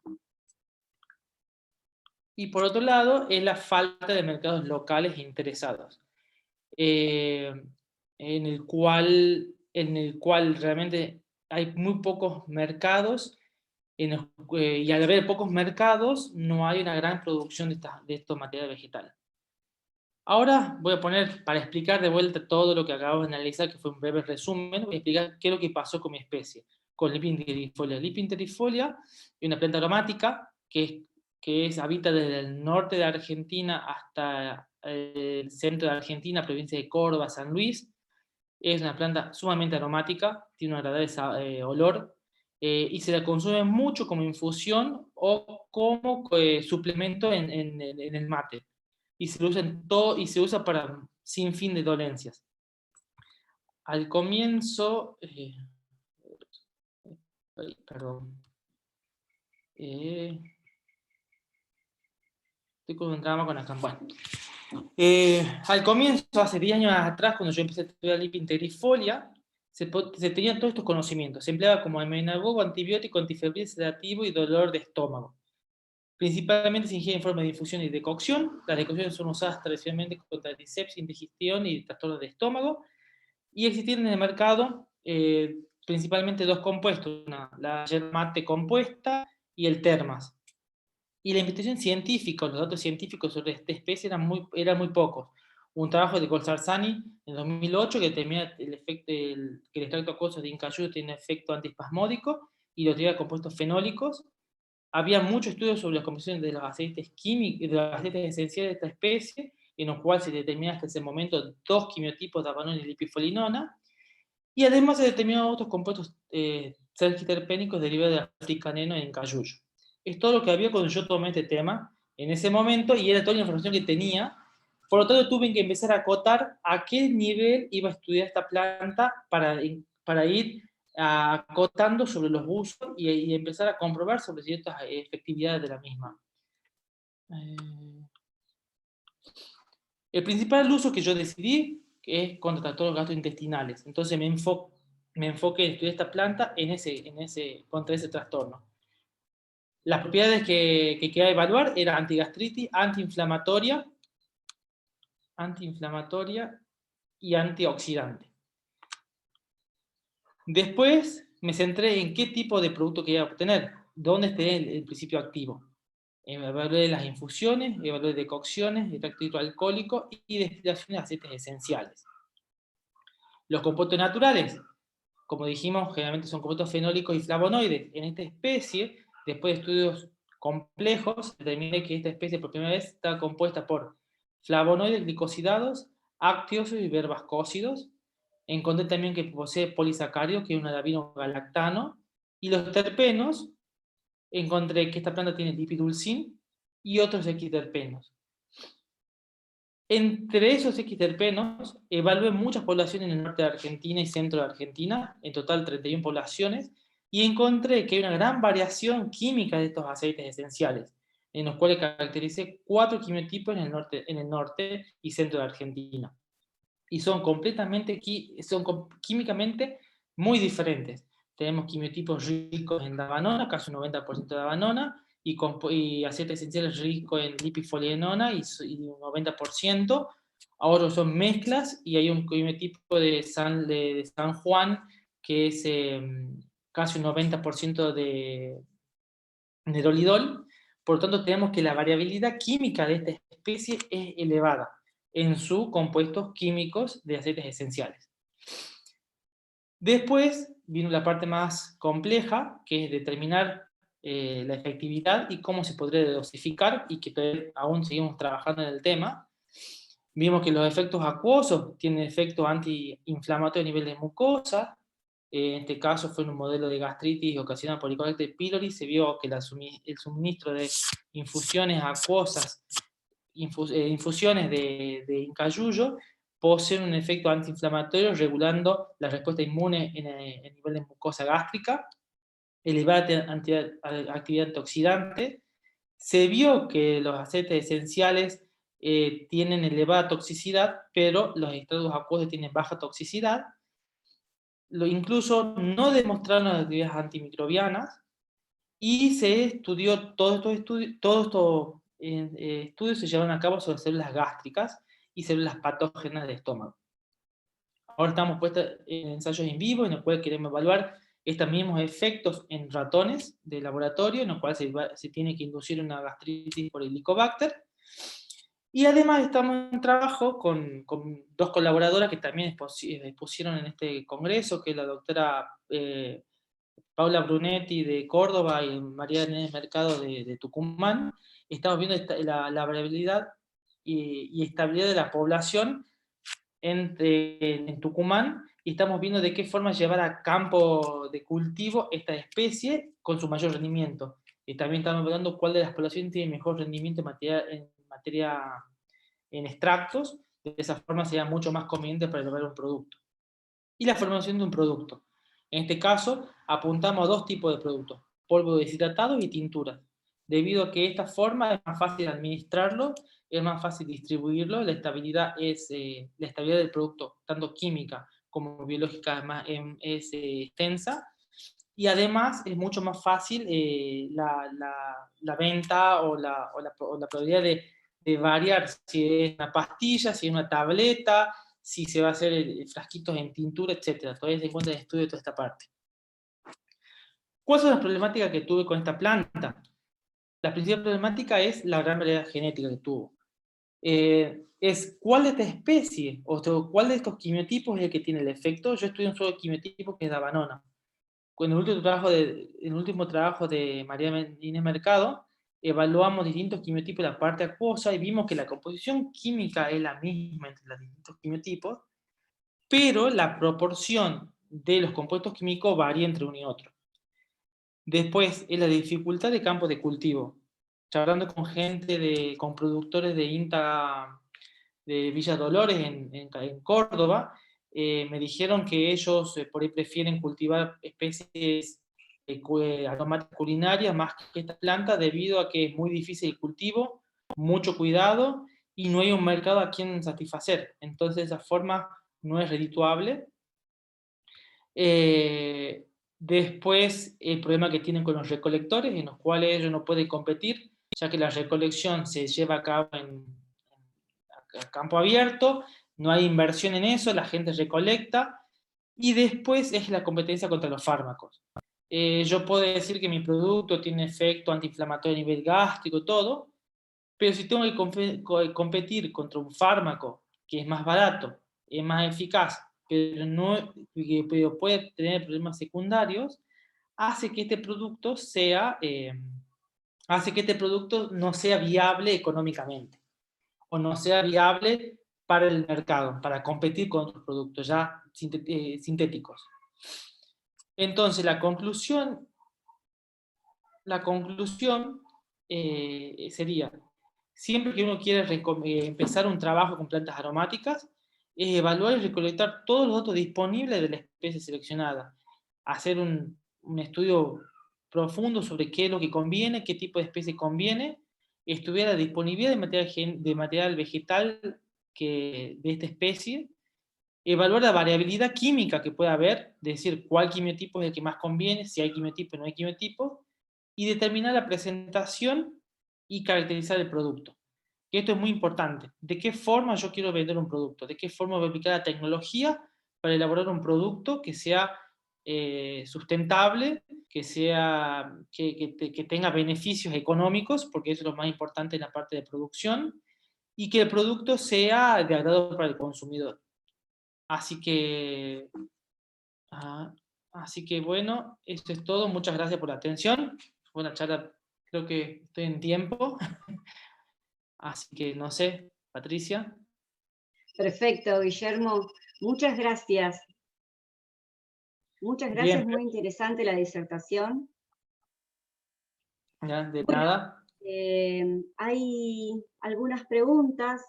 Y por otro lado, es la falta de mercados locales interesados. En el cual realmente hay muy pocos mercados, y al haber pocos mercados no hay una gran producción de estos materiales vegetales. Ahora voy a poner, para explicar de vuelta todo lo que acabamos de analizar, que fue un breve resumen, voy a explicar qué es lo que pasó con mi especie, con Lipinterifolia. Lipinterifolia es una planta aromática que habita desde el norte de Argentina hasta el centro de Argentina, provincia de Córdoba, San Luis. Es una planta sumamente aromática, tiene un agradable olor, y se la consume mucho como infusión o como suplemento en el mate. Y se usa en todo, y se usa para sin fin de dolencias. Al comienzo, perdón, estoy con un drama con acá. Bueno, al comienzo, hace 10 años atrás, cuando yo empecé a estudiar Lipinterifolia, se tenían todos estos conocimientos. Se empleaba como amenagogo, antibiótico, antifebril, sedativo y dolor de estómago. Principalmente se ingiere en forma de infusión y decocción. Las decocciones son usadas tradicionalmente contra disepsia, indigestión y trastornos de estómago. Y existían en el mercado principalmente dos compuestos, la yerba mate compuesta y el termas. Y la investigación científica, los datos científicos sobre esta especie eran muy pocos. Un trabajo de Colsarsani en 2008 que determina que el extracto acuoso de incayuyo tiene efecto antiespasmódico y lo utiliza compuestos fenólicos. Había muchos estudios sobre las composiciones de los aceites químicos, de los aceites esenciales de esta especie, en los cuales se determina hasta ese momento 2 quimiotipos de avanona y lipifolinona, y además se determinaron otros compuestos terpénicos derivados de africaneno en cayuyo. Es todo lo que había cuando yo tomé este tema en ese momento, y era toda la información que tenía. Por lo tanto, tuve que empezar a acotar a qué nivel iba a estudiar esta planta para ir acotando sobre los usos y empezar a comprobar sobre ciertas efectividades de la misma. El principal uso que yo decidí es contra todos los gastrointestinales. Entonces me enfoqué en estudiar esta planta contra ese trastorno. Las propiedades que quería evaluar eran antigastritis, antiinflamatoria y antioxidante. Después me centré en qué tipo de producto quería obtener, dónde esté el principio activo. Evalué las infusiones, evalué decocciones, extracto hidroalcohólico y destilaciones de aceites esenciales. Los compuestos naturales, como dijimos, generalmente son compuestos fenólicos y flavonoides. En esta especie, después de estudios complejos, determiné que esta especie por primera vez está compuesta por flavonoides glicosidados, actiócidos y verbascócidos. Encontré también que posee polisacáridos, que es un adavino-galactano, y los terpenos, encontré que esta planta tiene lipidulcin y otros equiterpenos. Entre esos equiterpenos, evalué muchas poblaciones en el norte de Argentina y centro de Argentina, en total 31 poblaciones, y encontré que hay una gran variación química de estos aceites esenciales, en los cuales caractericé 4 quimiotipos en el norte y centro de Argentina. Y son químicamente muy diferentes. Tenemos quimiotipos ricos en davanona, casi un 90% de davanona, y aceites esenciales ricos en lipifolienona y un 90%. Ahora son mezclas, y hay un quimiotipo de San Juan que es casi un 90% de nerolidol. Por lo tanto, tenemos que la variabilidad química de esta especie es elevada en sus compuestos químicos de aceites esenciales. Después vino la parte más compleja, que es determinar la efectividad y cómo se podría dosificar, y que aún seguimos trabajando en el tema. Vimos que los efectos acuosos tienen efectos antiinflamatorios a nivel de mucosa. En este caso fue en un modelo de gastritis ocasionada por Helicobacter pylori. Se vio que el suministro de infusiones acuosas, infusiones de incayuyo, poseen un efecto antiinflamatorio regulando la respuesta inmune en el nivel de mucosa gástrica, elevada actividad antioxidante. Se vio que los aceites esenciales tienen elevada toxicidad, pero los extractos acuosos tienen baja toxicidad. Incluso no demostraron las actividades antimicrobianas, y se estudió, todos estos estudios se llevaron a cabo sobre células gástricas y células patógenas del estómago. Ahora estamos puestos en ensayos en vivo, en los cuales queremos evaluar estos mismos efectos en ratones de laboratorio, en los cuales se tiene que inducir una gastritis por Helicobacter. Y además estamos en trabajo con 2 colaboradoras que también expusieron en este congreso, que es la doctora Paula Brunetti de Córdoba y María Inés Mercado de Tucumán. Estamos viendo la variabilidad y estabilidad de la población en Tucumán, y estamos viendo de qué forma llevar a campo de cultivo esta especie con su mayor rendimiento. Y también estamos viendo cuál de las poblaciones tiene mejor rendimiento en extractos. De esa forma sería mucho más conveniente para elaborar un producto. Y la formación de un producto. En este caso, apuntamos a 2 tipos de productos: polvo deshidratado y tinturas, debido a que esta forma es más fácil administrarlo, es más fácil distribuirlo, la estabilidad del producto, tanto química como biológica, es extensa, y además es mucho más fácil la venta o la probabilidad de variar si es una pastilla, si es una tableta, si se va a hacer frasquitos en tintura, etc. Todavía se encuentra en estudio toda esta parte. ¿Cuáles son las problemáticas que tuve con esta planta? La principal problemática es la gran variedad genética que tuvo. Es cuál de esta especie, o cuál de estos quimiotipos es el que tiene el efecto. Yo estudié un solo quimiotipo, que es Davanona. En el último trabajo de María Inés Mercado, evaluamos distintos quimiotipos de la parte acuosa y vimos que la composición química es la misma entre los distintos quimiotipos, pero la proporción de los compuestos químicos varía entre uno y otro. Después, es la dificultad de campo de cultivo. Hablando con con productores de INTA de Villa Dolores en Córdoba, me dijeron que ellos por ahí prefieren cultivar especies aromáticas culinarias más que esta planta, debido a que es muy difícil el cultivo, mucho cuidado, y no hay un mercado a quien satisfacer. Entonces, de esa forma no es redituable. Después, el problema que tienen con los recolectores, en los cuales ellos no pueden competir, ya que la recolección se lleva a cabo a campo abierto, no hay inversión en eso, la gente recolecta, y después es la competencia contra los fármacos. Yo puedo decir que mi producto tiene efecto antiinflamatorio a nivel gástrico, todo, pero si tengo que competir contra un fármaco que es más barato, es más eficaz, pero puede tener problemas secundarios, hace que este producto no sea viable económicamente, o no sea viable para el mercado, para competir con otros productos ya sintéticos. Entonces, la conclusión sería: siempre que uno quiere empezar un trabajo con plantas aromáticas, es evaluar y recolectar todos los datos disponibles de la especie seleccionada, hacer un estudio profundo sobre qué es lo que conviene, qué tipo de especie conviene, estudiar la disponibilidad de material vegetal de esta especie, evaluar la variabilidad química que puede haber, decir cuál quimiotipo es el que más conviene, si hay quimiotipo o no hay quimiotipo, y determinar la presentación y caracterizar el producto. Que esto es muy importante. ¿De qué forma yo quiero vender un producto? ¿De qué forma voy a aplicar la tecnología para elaborar un producto que sea sustentable, que tenga beneficios económicos, porque eso es lo más importante en la parte de producción, y que el producto sea de agrado para el consumidor? Así que, bueno, esto es todo. Muchas gracias por la atención. Buena charla, creo que estoy en tiempo. Así que no sé, Patricia. Perfecto, Guillermo. Muchas gracias. Muchas gracias, Bien. muy interesante la disertación. Ya, de Bueno, nada. hay algunas preguntas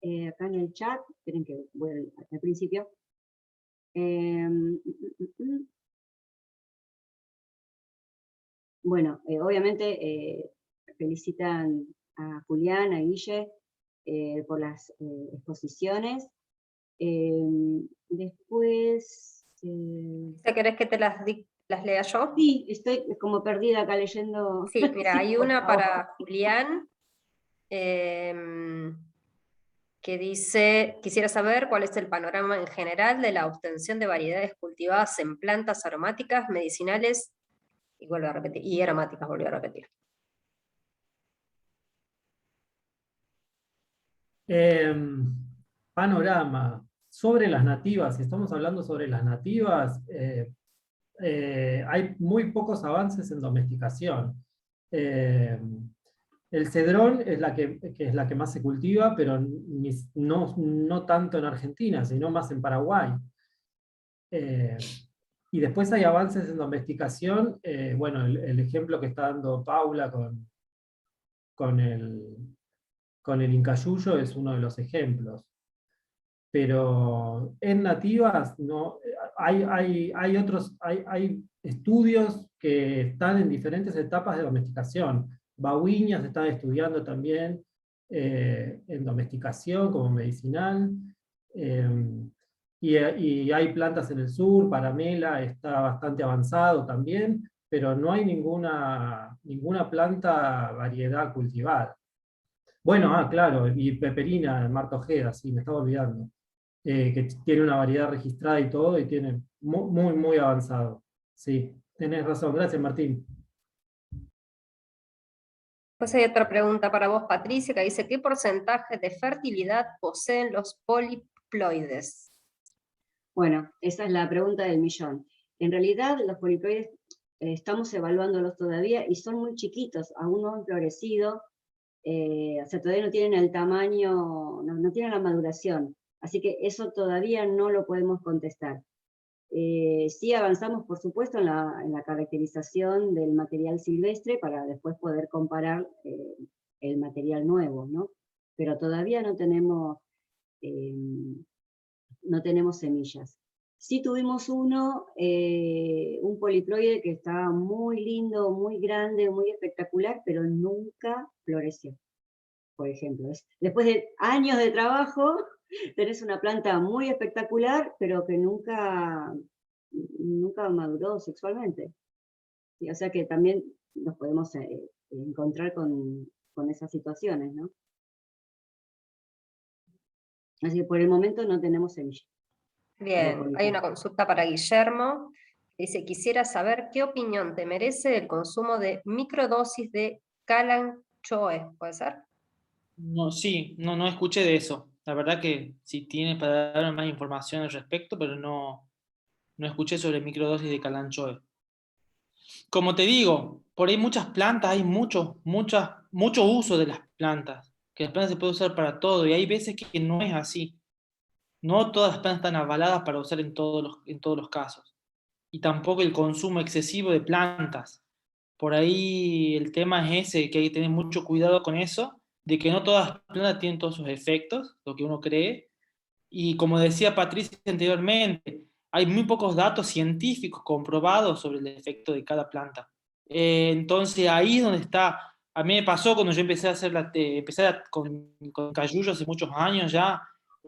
acá en el chat. Esperen que voy al principio. Bueno, obviamente felicitan a Julián, a Guille, por las exposiciones. Después... ¿Querés que te las lea yo? Sí, estoy como perdida acá leyendo. Sí, mira, hay una favor. para Julián, que dice: quisiera saber cuál es el panorama en general de la obtención de variedades cultivadas en plantas aromáticas, medicinales, y vuelve a repetir, y aromáticas, volvió a repetir. Panorama. Sobre las nativas, si estamos hablando sobre las nativas, hay muy pocos avances en domesticación. El cedrón es que es la que más se cultiva, pero no tanto en Argentina, sino más en Paraguay. Y después hay avances en domesticación. Bueno, el ejemplo que está dando Paula con el incayuyo es uno de los ejemplos. Pero en nativas no, hay estudios que están en diferentes etapas de domesticación. Bahuiñas están estudiando también en domesticación como medicinal. Y hay plantas en el sur, Paramela está bastante avanzado también, pero no hay ninguna planta variedad cultivada. Bueno, claro, y peperina, Marta Ojeda, sí, me estaba olvidando. Que tiene una variedad registrada y todo, y tiene muy, muy avanzado. Sí, tenés razón. Gracias, Martín. Pues hay otra pregunta para vos, Patricia, que dice, ¿qué porcentaje de fertilidad poseen los poliploides? Bueno, esa es la pregunta del millón. En realidad, los poliploides estamos evaluándolos todavía y son muy chiquitos, aún no han florecido, o sea, todavía no tienen el tamaño, no tienen la maduración. Así que eso todavía no lo podemos contestar. Sí avanzamos, por supuesto, en la caracterización del material silvestre para después poder comparar el material nuevo, ¿no? Pero todavía no tenemos semillas. Sí tuvimos un poliploide que estaba muy lindo, muy grande, muy espectacular, pero nunca floreció, por ejemplo. Después de años de trabajo, tenés una planta muy espectacular, pero que nunca maduró sexualmente. ¿Sí? O sea que también nos podemos encontrar con esas situaciones, ¿no? Así que por el momento no tenemos semilla. Bien, hay una consulta para Guillermo. Dice, quisiera saber qué opinión te merece el consumo de microdosis de calanchoe, ¿puede ser? No, sí, no escuché de eso. La verdad que sí tiene para dar más información al respecto, pero no escuché sobre microdosis de calanchoe. Como te digo, por ahí muchas plantas, hay mucho uso de las plantas, que las plantas se pueden usar para todo, y hay veces que no es así. No todas las plantas están avaladas para usar en todos los casos. Y tampoco el consumo excesivo de plantas. Por ahí el tema es ese, que hay que tener mucho cuidado con eso, de que no todas las plantas tienen todos sus efectos, lo que uno cree. Y como decía Patricia anteriormente, hay muy pocos datos científicos comprobados sobre el efecto de cada planta. Entonces ahí es donde está. A mí me pasó cuando yo empecé a hacer con cayuyo hace muchos años ya,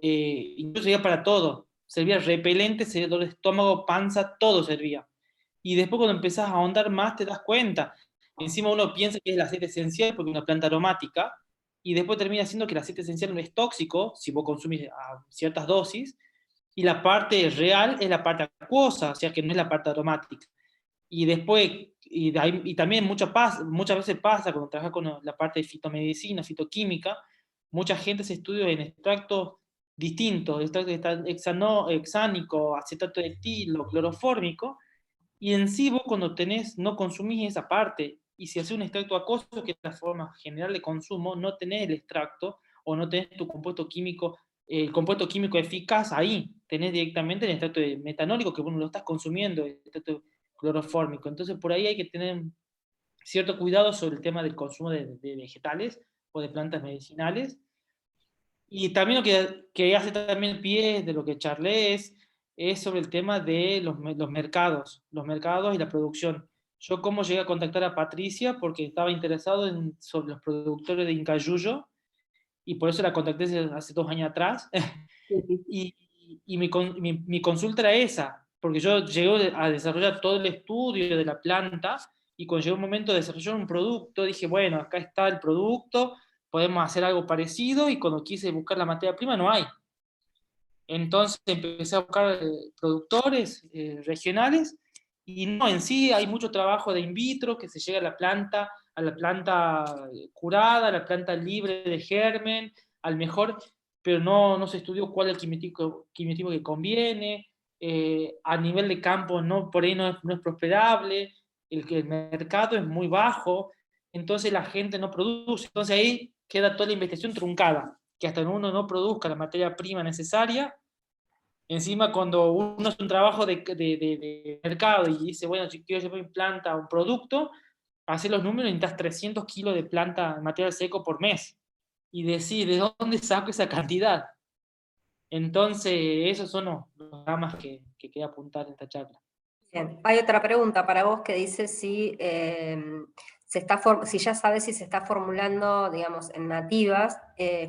incluso servía para todo. Servía repelente, servía dolor de estómago, panza, todo servía. Y después cuando empezás a ahondar más te das cuenta. Encima uno piensa que es el aceite esencial porque es una planta aromática, y después termina siendo que el aceite esencial no es tóxico si vos consumís a ciertas dosis, y la parte real es la parte acuosa, o sea que no es la parte aromática. Y después, y también muchas veces pasa cuando trabajas con la parte de fitomedicina, fitoquímica, mucha gente se estudia en extractos distintos, extracto hexánico, acetato de etilo, clorofórmico, y en sí vos cuando no consumís esa parte, y si haces un extracto acuoso, que es la forma general de consumo, no tenés el extracto, o no tenés tu compuesto químico, el compuesto químico eficaz ahí, tenés directamente el extracto de metanólico, que vos no lo estás consumiendo, el extracto clorofórmico. Entonces por ahí hay que tener cierto cuidado sobre el tema del consumo de vegetales o de plantas medicinales. Y también lo que hace también pie de lo que charlé es sobre el tema de los mercados y la producción. Yo cómo llegué a contactar a Patricia porque estaba interesado sobre los productores de Incayuyo, y por eso la contacté hace 2 años atrás. y mi consulta era esa, porque yo llegué a desarrollar todo el estudio de la planta, y cuando llegó un momento de desarrollar un producto, dije, bueno, acá está el producto, podemos hacer algo parecido, y cuando quise buscar la materia prima no hay. Entonces empecé a buscar productores regionales, y no, en sí hay mucho trabajo de in vitro, que se llega a la planta curada, a la planta libre de germen, al mejor, pero no se estudió cuál es el quimiotipo que conviene, a nivel de campo por ahí no es prosperable, el mercado es muy bajo, entonces la gente no produce, entonces ahí queda toda la investigación truncada, que hasta uno no produzca la materia prima necesaria. Encima, cuando uno hace un trabajo de mercado y dice, bueno, si quiero llevar mi planta a un producto, hace los números y necesitas 300 kilos de planta, material seco por mes. Y decir, ¿de dónde saco esa cantidad? Entonces, esos son los dramas que queda apuntar en esta charla. Bien. Hay otra pregunta para vos que dice si, si ya sabes si se está formulando, digamos, en nativas,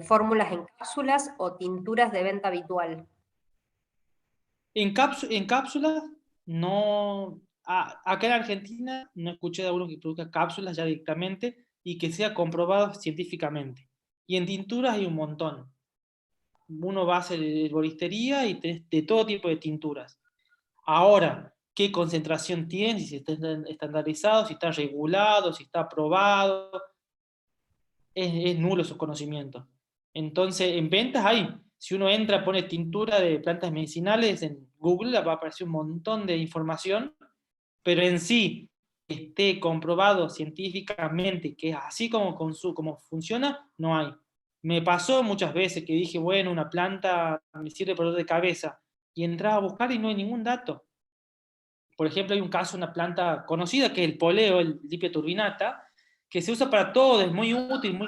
fórmulas en cápsulas o tinturas de venta habitual. En cápsulas, no. Acá en Argentina no escuché de alguno que produzca cápsulas ya directamente y que sea comprobado científicamente. Y en tinturas hay un montón. Uno va a hacer herboristería y de todo tipo de tinturas. Ahora, ¿qué concentración tiene? Si está estandarizado, si está regulado, si está aprobado. Es nulo su conocimiento. Entonces, en ventas hay. Si uno entra, pone tintura de plantas medicinales en Google, va a aparecer un montón de información, pero en sí, esté comprobado científicamente que es así como funciona, no hay. Me pasó muchas veces que dije, bueno, una planta me sirve para dolor de cabeza, y entraba a buscar y no hay ningún dato. Por ejemplo, hay un caso, una planta conocida que es el poleo, el Lipia turbinata, que se usa para todo, es muy útil,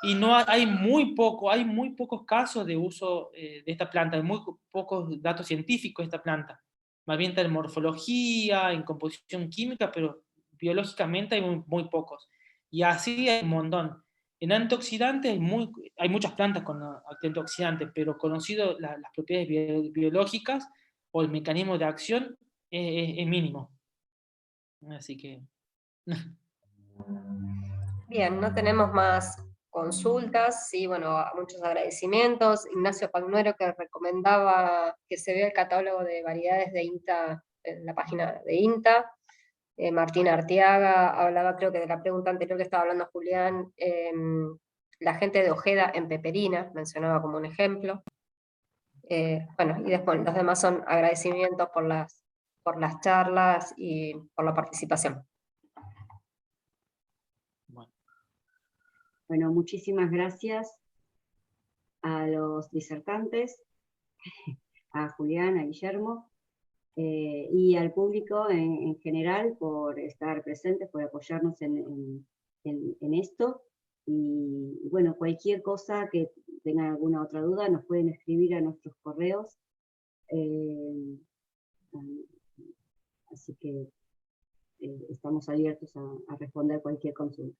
y no hay muy pocos casos de uso de esta planta, hay muy pocos datos científicos de esta planta. Más bien está en morfología, en composición química, pero biológicamente hay muy pocos. Y así hay un montón. En antioxidantes hay muchas plantas con antioxidantes, pero conocido las propiedades biológicas o el mecanismo de acción es mínimo. Así que... Bien, no tenemos más consultas, sí, bueno, muchos agradecimientos. Ignacio Palmuero, que recomendaba que se vea el catálogo de variedades de INTA en la página de INTA. Martín Arteaga hablaba, creo que de la pregunta anterior que estaba hablando Julián, la gente de Ojeda en Peperina, mencionaba como un ejemplo. Bueno, y después los demás son agradecimientos por las charlas y por la participación. Bueno, muchísimas gracias a los disertantes, a Julián, a Guillermo, y al público en general por estar presentes, por apoyarnos en esto. Y bueno, cualquier cosa que tengan alguna otra duda, nos pueden escribir a nuestros correos. Así que estamos abiertos a responder cualquier consulta.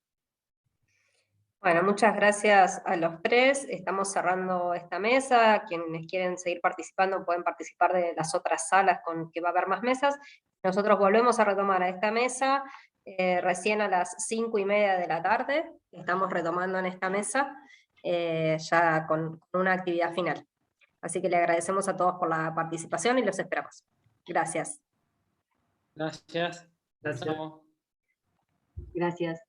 Bueno, muchas gracias a los tres. Estamos cerrando esta mesa. Quienes quieren seguir participando pueden participar de las otras salas con que va a haber más mesas. Nosotros volvemos a retomar a esta mesa recién a las 5:30 de la tarde. Estamos retomando en esta mesa ya con una actividad final. Así que le agradecemos a todos por la participación y los esperamos. Gracias. Gracias. Gracias. Gracias.